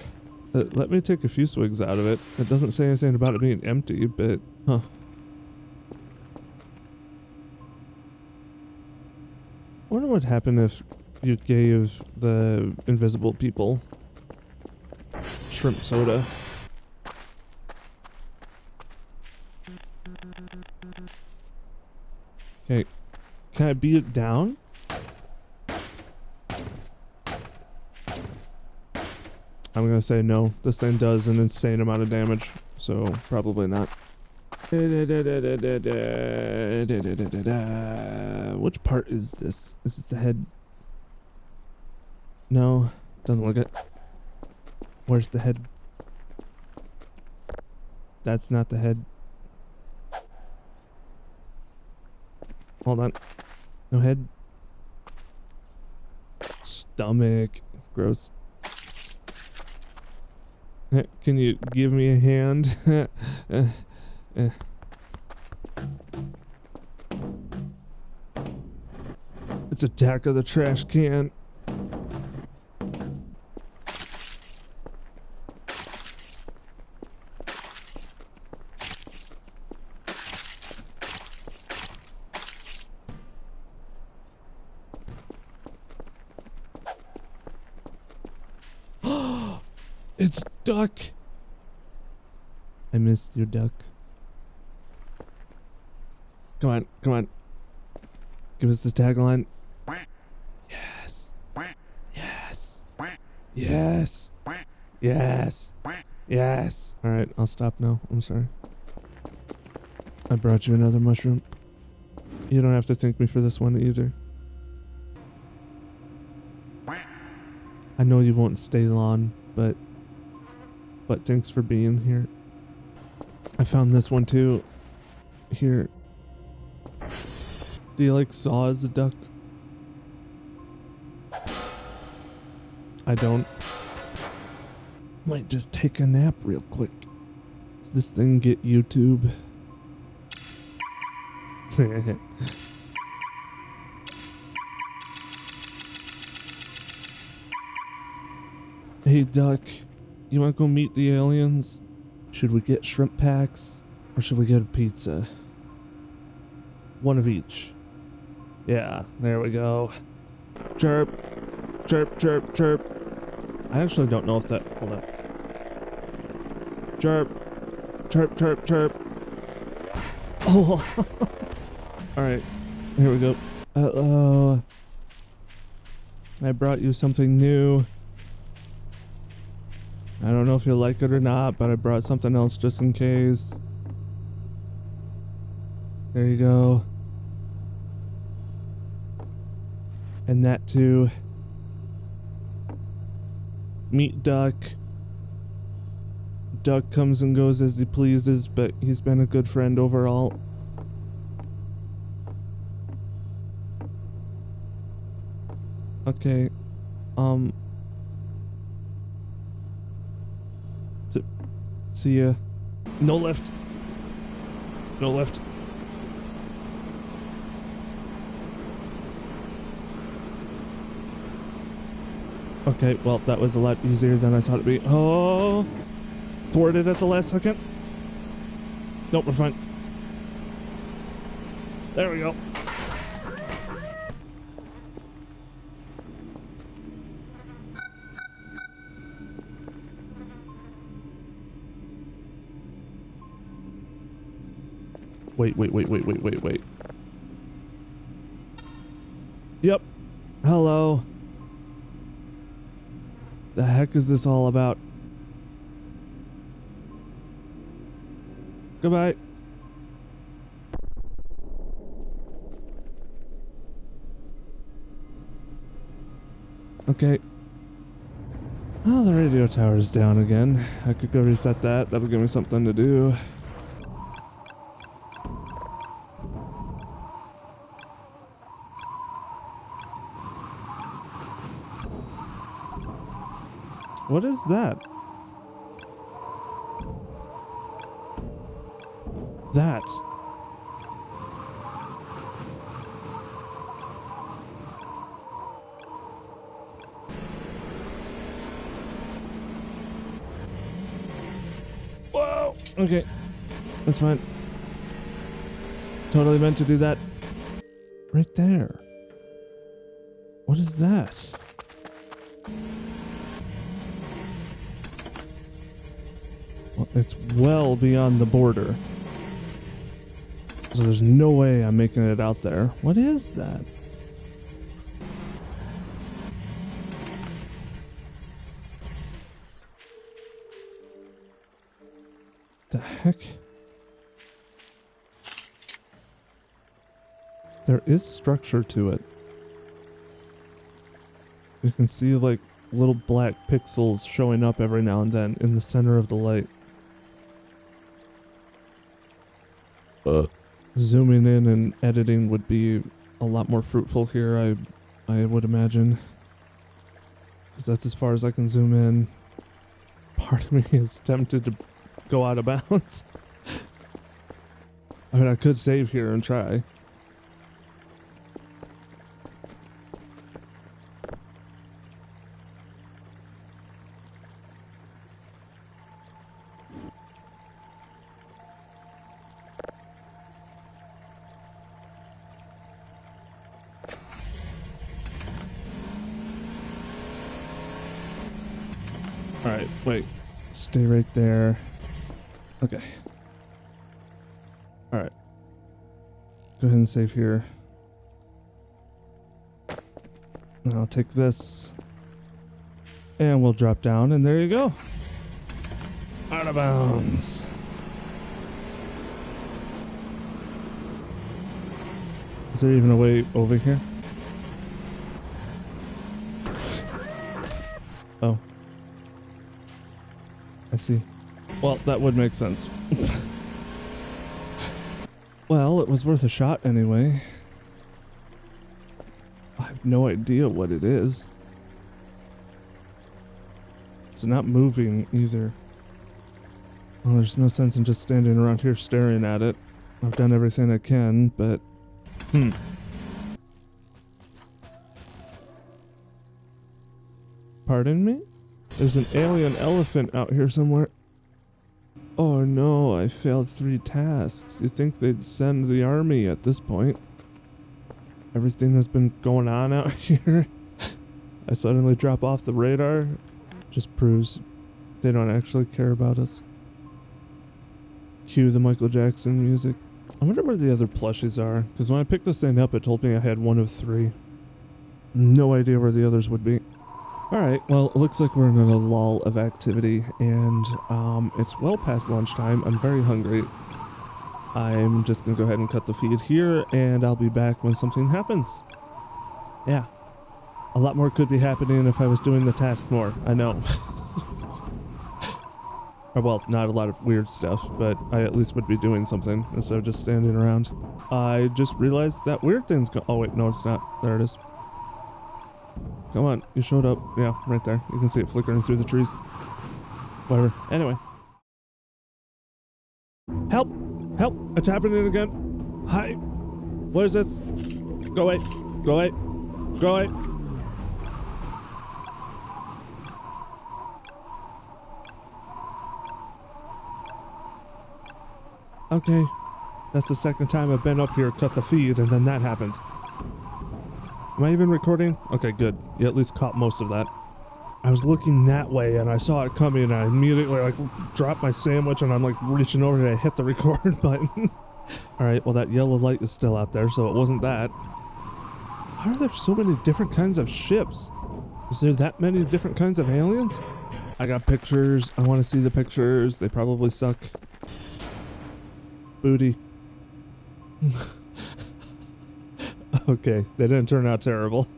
Let me take a few swigs out of it. It doesn't say anything about it being empty, but huh. I wonder what would happen if you gave the invisible people shrimp soda. Okay, can I beat it down? I'm gonna say no. This thing does an insane amount of damage, so probably not. Which part is this? Is it the head? No, doesn't look it. Where's the head? That's not the head. Hold on. No head. Stomach. Gross. Can you give me a hand? It's Attack of the Trash Can. It's Duck. I missed you, Duck. Come on, come on. Give us the tagline. Yes. Yes. Yes. Yes. Yes. All right, I'll stop now. I'm sorry. I brought you another mushroom. You don't have to thank me for this one either. I know you won't stay long, but thanks for being here. I found this one too. Here. Do you like saw as a duck? I don't. Might just take a nap real quick. Does this thing get YouTube? Hey Duck, you wanna go meet the aliens? Should we get shrimp packs or should we get a pizza? One of each. Yeah, there we go. Chirp, chirp, chirp, chirp. I actually don't know if that, hold on. Chirp, chirp, chirp, chirp. Oh, all right, here we go. Uh-oh. I brought you something new. I don't know if you'll like it or not, but I brought something else just in case. There you go. And that too. Meet Duck. Duck comes and goes as he pleases, but he's been a good friend overall. Okay. See ya. No left. No left. Okay, well, that was a lot easier than I thought it'd be. Oh! Thwarted at the last second. Nope, we're fine. There we go. Wait. Yep. Hello. The heck is this all about? Goodbye. Okay. Oh, the radio tower's down again. I could go reset that. That'll give me something to do. What is that? That. Whoa! Okay. That's fine. Totally meant to do that. Right there. What is that? Well, it's well beyond the border. So there's no way I'm making it out there. What is that? The heck? There is structure to it. You can see like little black pixels showing up every now and then in the center of the light. Zooming in and editing would be a lot more fruitful here, I would imagine. Because that's as far as I can zoom in. Part of me is tempted to go out of bounds. I mean, I could save here and try. Alright, wait. Stay right there. Okay. Alright. Go ahead and save here. And I'll take this. And we'll drop down, and there you go. Out of bounds. Is there even a way over here? Oh. I see. Well, that would make sense. Well, it was worth a shot anyway. I have no idea what it is. It's not moving either. Well, there's no sense in just standing around here staring at it. I've done everything I can, but... Pardon me? There's an alien elephant out here somewhere. Oh no, I failed 3 tasks. You'd think they'd send the army at this point. Everything that's been going on out here. I suddenly drop off the radar. Just proves they don't actually care about us. Cue the Michael Jackson music. I wonder where the other plushies are, because when I picked this thing up it told me I had 1 of 3. No idea where the others would be. Alright, well, it looks like we're in a lull of activity, and it's well past lunchtime. I'm very hungry. I'm just gonna go ahead and cut the feed here, and I'll be back when something happens. Yeah. A lot more could be happening if I was doing the task more, I know. Or, well, not a lot of weird stuff, but I at least would be doing something instead of just standing around. I just realized that weird thing's oh wait, no it's not. There it is. Come on, you showed up. Yeah, right there. You can see it flickering through the trees. Whatever. Anyway. Help! Help! It's happening again! Hi! What is this? Go away! Go away! Go away! Okay. That's the second time I've been up here, cut the feed, and then that happens. Am I even recording? Okay, good. You at least caught most of that. I was looking that way and I saw it coming and I immediately like dropped my sandwich and I'm like reaching over to hit the record button. Alright, well that yellow light is still out there, so it wasn't that. How are there so many different kinds of ships? Is there that many different kinds of aliens? I got pictures. I want to see the pictures. They probably suck. Booty. Okay, they didn't turn out terrible.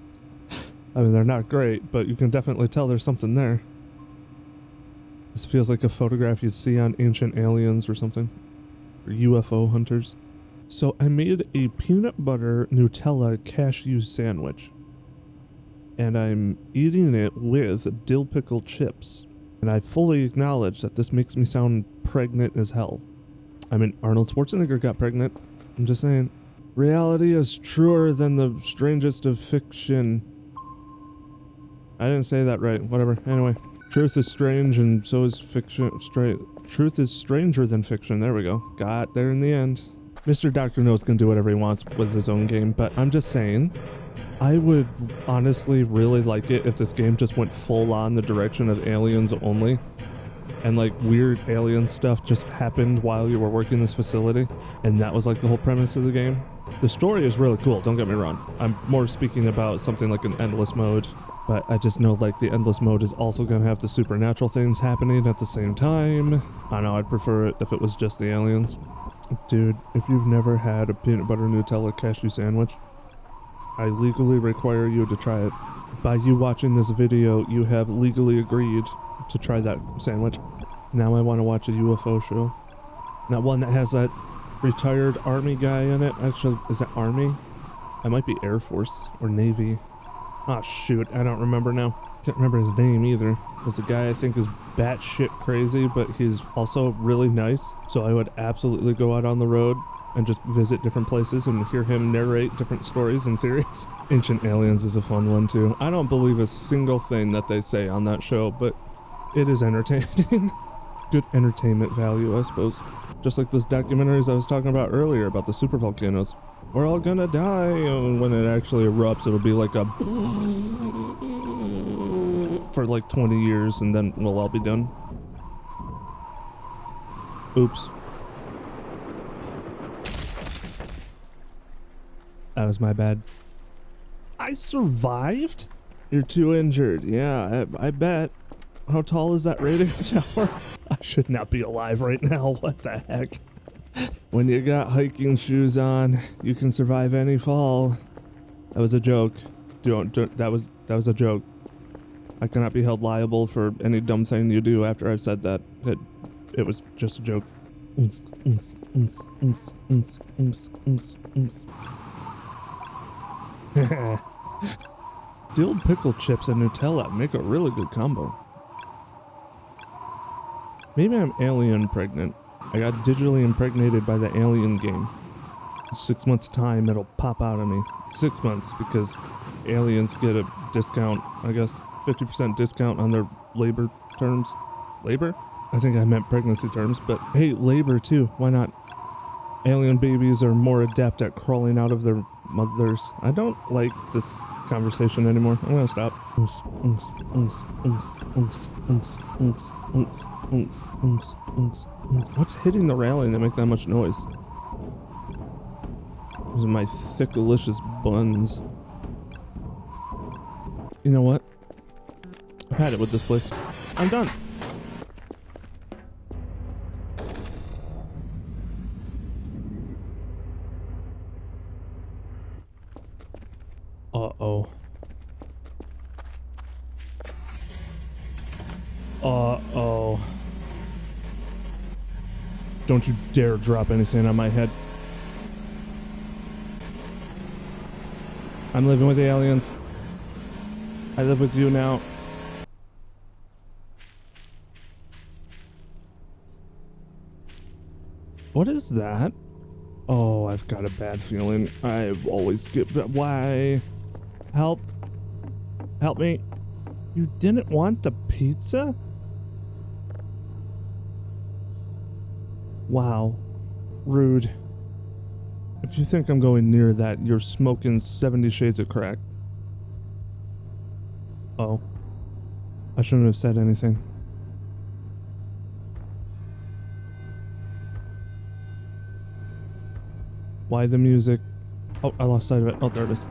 I mean, they're not great, but you can definitely tell there's something there. This feels like a photograph you'd see on Ancient Aliens or something. Or UFO hunters. So I made a peanut butter Nutella cashew sandwich. And I'm eating it with dill pickle chips. And I fully acknowledge that this makes me sound pregnant as hell. I mean, Arnold Schwarzenegger got pregnant. I'm just saying. Reality is truer than the strangest of fiction. I didn't say that right. Whatever. Anyway. Truth is strange and so is fiction. Truth is stranger than fiction. There we go. Got there in the end. Mr. Dr. Nose can do whatever he wants with his own game, but I'm just saying, I would honestly really like it if this game just went full on the direction of aliens only. And like weird alien stuff just happened while you were working this facility. And that was like the whole premise of the game. The story is really cool, don't get me wrong. I'm more speaking about something like an endless mode. But I just know like the endless mode is also going to have the supernatural things happening at the same time. I know I'd prefer it if it was just the aliens. Dude, if you've never had a peanut butter Nutella cashew sandwich, I legally require you to try it. By you watching this video, you have legally agreed to try that sandwich. Now I want to watch a UFO show. That one that has that retired army guy in it. Actually, is that army? I might be Air Force or Navy. Oh shoot, I don't remember now. Can't remember his name either. It's the guy I think is batshit crazy, but he's also really nice. So I would absolutely go out on the road and just visit different places and hear him narrate different stories and theories. Ancient Aliens is a fun one too. I don't believe a single thing that they say on that show, but it is entertaining. Good entertainment value, I suppose. Just like those documentaries I was talking about earlier about the super volcanoes. We're all gonna die, and when it actually erupts, it'll be like a for like 20 years, and then we'll all be done. Oops. That was my bad. I survived? You're too injured. Yeah, I bet. How tall is that radio tower? I should not be alive right now. What the heck? When you got hiking shoes on, you can survive any fall. That was a joke. That was a joke. I cannot be held liable for any dumb thing you do after I've said that. It was just a joke. Dill pickle chips and Nutella make a really good combo. Maybe I'm alien pregnant. I got digitally impregnated by the alien game. In 6 months time it'll pop out of me. 6 months, because aliens get a discount, I guess. 50% discount on their labor terms. Labor? I think I meant pregnancy terms, but hey, labor too, why not? Alien babies are more adept at crawling out of their mothers. I don't like this conversation anymore. I'm gonna stop. What's hitting the railing to make that much noise? Those are my thick, delicious buns. You know what? I've had it with this place. I'm done. Uh-oh. Uh-oh. Don't you dare drop anything on my head. I'm living with the aliens. I live with you now. What is that? Oh, I've got a bad feeling. I always get... Why? Help. Help me. You didn't want the pizza? Wow. Rude. If you think I'm going near that, you're smoking 70 shades of crack. Oh. I shouldn't have said anything. Why the music? Oh, I lost sight of it. Oh, there it is.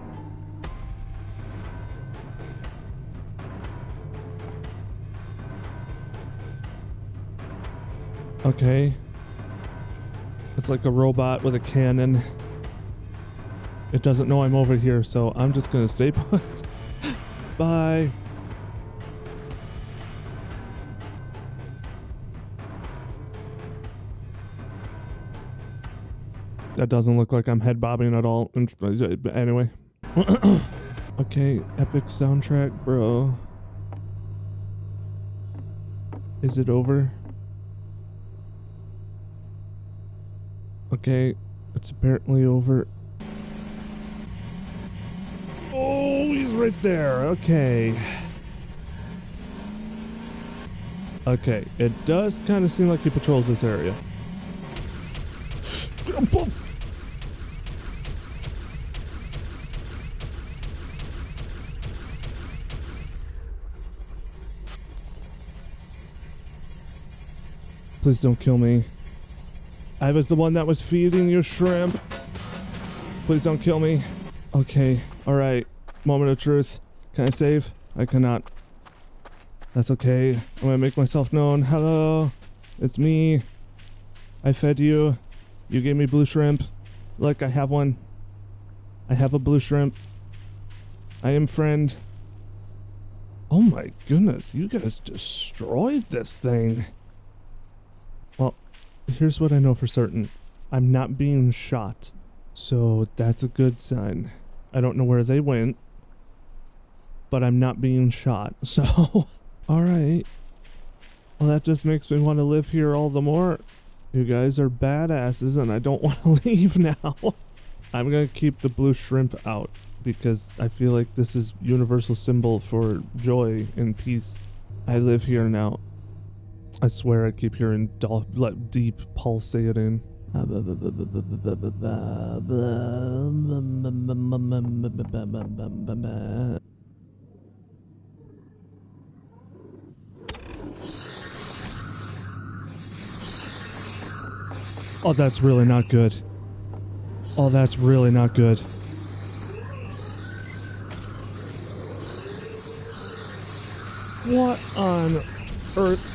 Okay. It's like a robot with a cannon. It doesn't know I'm over here, so I'm just gonna stay put. Bye. That doesn't look like I'm head bobbing at all. Anyway. Okay, epic soundtrack, bro. Is it over? Okay, it's apparently over. Oh, he's right there. Okay. Okay, it does kind of seem like he patrols this area. Please don't kill me. I was the one that was feeding you shrimp. Please don't kill me. Okay, alright. Moment of truth. Can I save? I cannot. That's okay. I'm gonna make myself known. Hello. It's me. I fed you. You gave me blue shrimp. Look, I have one. I have a blue shrimp. I am friend. Oh my goodness, you guys destroyed this thing. Well, here's what I know for certain. I'm not being shot. So that's a good sign. I don't know where they went, but I'm not being shot. So, alright. Well, that just makes me want to live here all the more. You guys are badasses and I don't want to leave now. I'm gonna keep the blue shrimp out because I feel like this is universal symbol for joy and peace. I live here now. I swear I keep hearing deep pulsating. Oh, that's really not good. Oh, that's really not good. What on earth?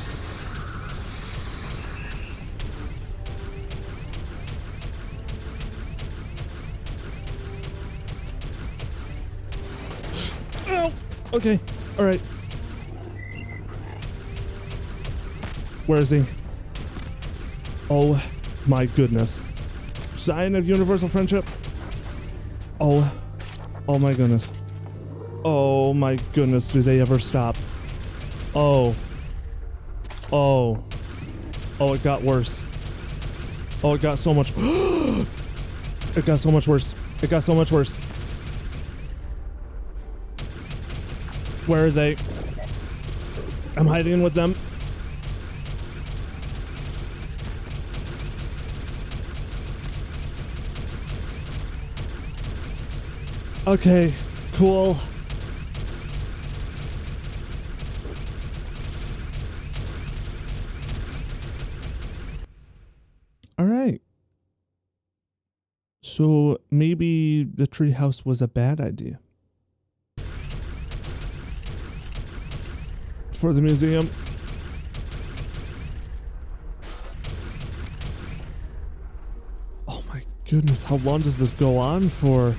Oh, okay. All right. Where is he? Oh my goodness. Sign of universal friendship. Oh my goodness. Oh my goodness, do they ever stop? Oh, it got worse. Oh, it got so much. It got so much worse. It got so much worse. Where are they? I'm hiding with them. Okay, cool. All right. So maybe the treehouse was a bad idea. For the museum. Oh my goodness, how long does this go on for?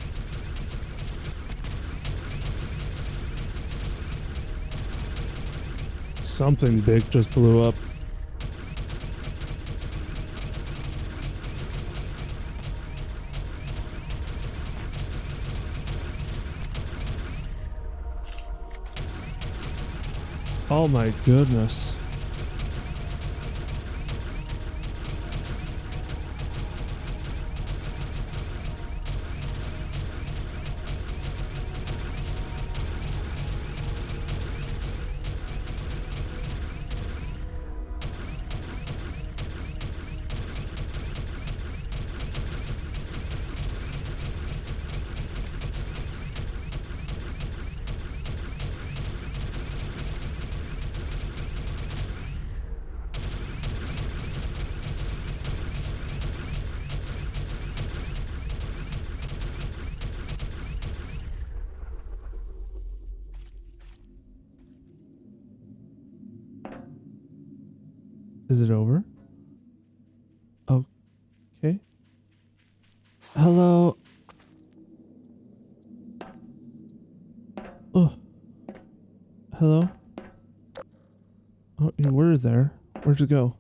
Something big just blew up. Oh my goodness. Is it over? Hello? Oh. Hello? Oh, you were there. Where'd you go?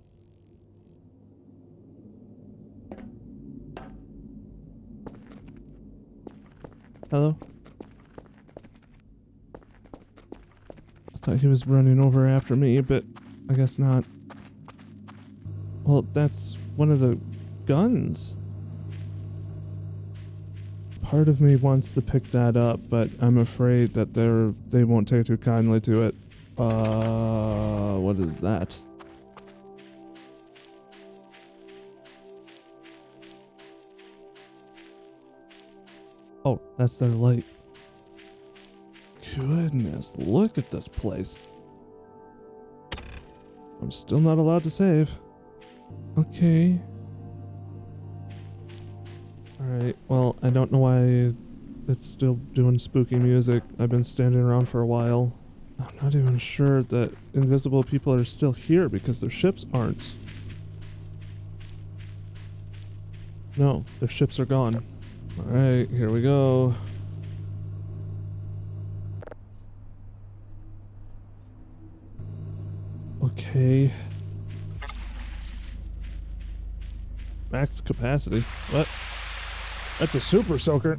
Hello? I thought he was running over after me, but I guess not. Well, that's one of the guns. Part of me wants to pick that up, but I'm afraid that they won't take too kindly to it. What is that? Oh, that's their light. Goodness, look at this place. I'm still not allowed to save. Okay. Alright, well, I don't know why it's still doing spooky music. I've been standing around for a while. I'm not even sure that invisible people are still here because their ships aren't. No, their ships are gone. Alright, here we go. Okay. Max capacity? What? That's a super soaker.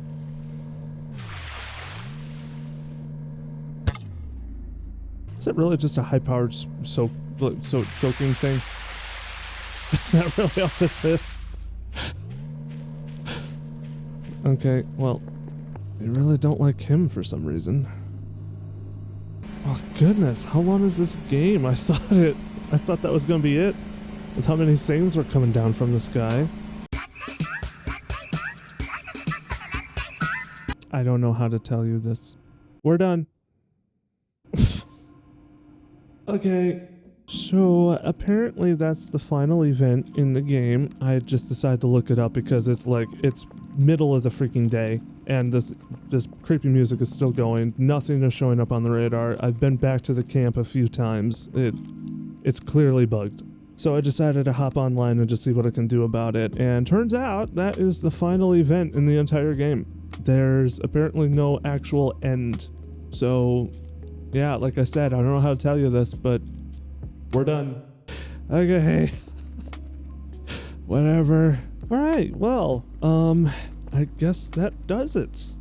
Is that really just a high-powered soaking thing? Is that really all this is? Okay, well, I really don't like him for some reason. Oh goodness, how long is this game? I thought that was gonna be it. With how many things were coming down from the sky. I don't know how to tell you this. We're done. Okay, so apparently that's the final event in the game. I just decided to look it up because it's middle of the freaking day and this creepy music is still going. Nothing is showing up on the radar. I've been back to the camp a few times. It's clearly bugged. So I decided to hop online and just see what I can do about it. And turns out that is the final event in the entire game. There's apparently no actual end. So yeah, like I said, I don't know how to tell you this, but we're done. Okay. Whatever. Alright, well, I guess that does it.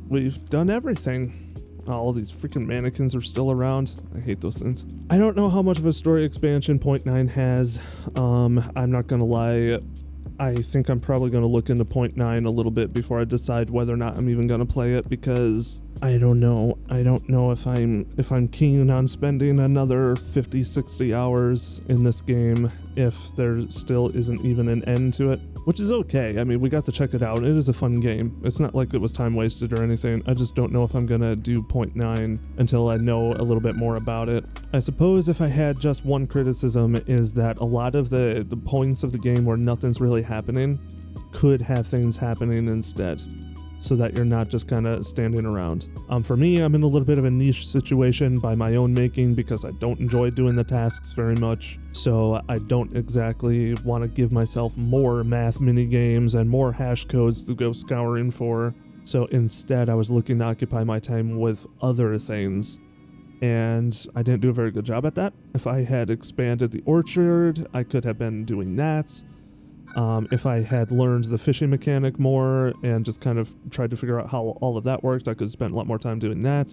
We've done everything. All these freaking mannequins are still around. I hate those things. I don't know how much of a story expansion 0.9 has. I'm not gonna lie. I think I'm probably gonna look into 0.9 a little bit before I decide whether or not I'm even gonna play it, because I don't know. I don't know if I'm keen on spending another 50, 60 hours in this game if there still isn't even an end to it, which is okay. I mean, we got to check it out. It is a fun game. It's not like it was time wasted or anything. I just don't know if I'm gonna do 0.9 until I know a little bit more about it. I suppose if I had just one criticism is that a lot of the points of the game where nothing's really happening could have things happening instead, so that you're not just kind of standing around. For me, I'm in a little bit of a niche situation by my own making because I don't enjoy doing the tasks very much. So I don't exactly want to give myself more math mini games and more hash codes to go scouring for. So instead, I was looking to occupy my time with other things. And I didn't do a very good job at that. If I had expanded the orchard, I could have been doing that. If I had learned the fishing mechanic more and just kind of tried to figure out how all of that worked, I could have spent a lot more time doing that.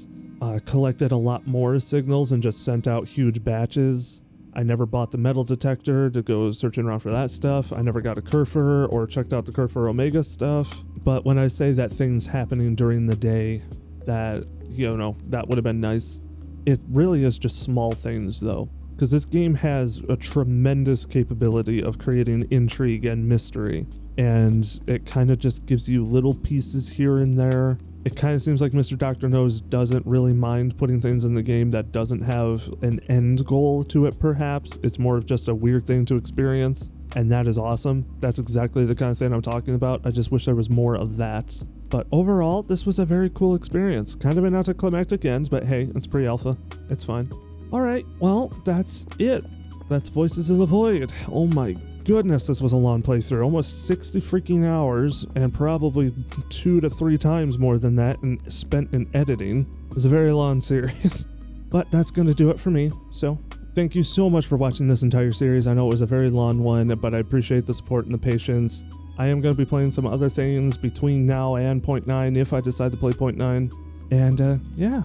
Collected a lot more signals and just sent out huge batches. I never bought the metal detector to go searching around for that stuff. I never got a Kerfer or checked out the Kerfer Omega stuff. But when I say that things happening during the day, that, you know, that would have been nice. It really is just small things though, because this game has a tremendous capability of creating intrigue and mystery, and it kind of just gives you little pieces here and there. It kind of seems like mrdrnose doesn't really mind putting things in the game that doesn't have an end goal to it perhaps. It's more of just a weird thing to experience, and that is awesome. That's exactly the kind of thing I'm talking about. I just wish there was more of that. But overall, this was a very cool experience. Kind of an anticlimactic end, but hey, it's pre-alpha. It's fine. Alright, well, that's it. That's Voices of the Void. Oh my goodness, this was a long playthrough. Almost 60 freaking hours, and probably 2 to 3 times more than that and spent in editing. It's a very long series. But that's going to do it for me. So thank you so much for watching this entire series. I know it was a very long one, but I appreciate the support and the patience. I am going to be playing some other things between now and 0.9 if I decide to play 0.9. And yeah,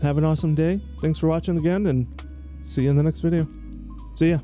have an awesome day. Thanks for watching again, and see you in the next video. See ya.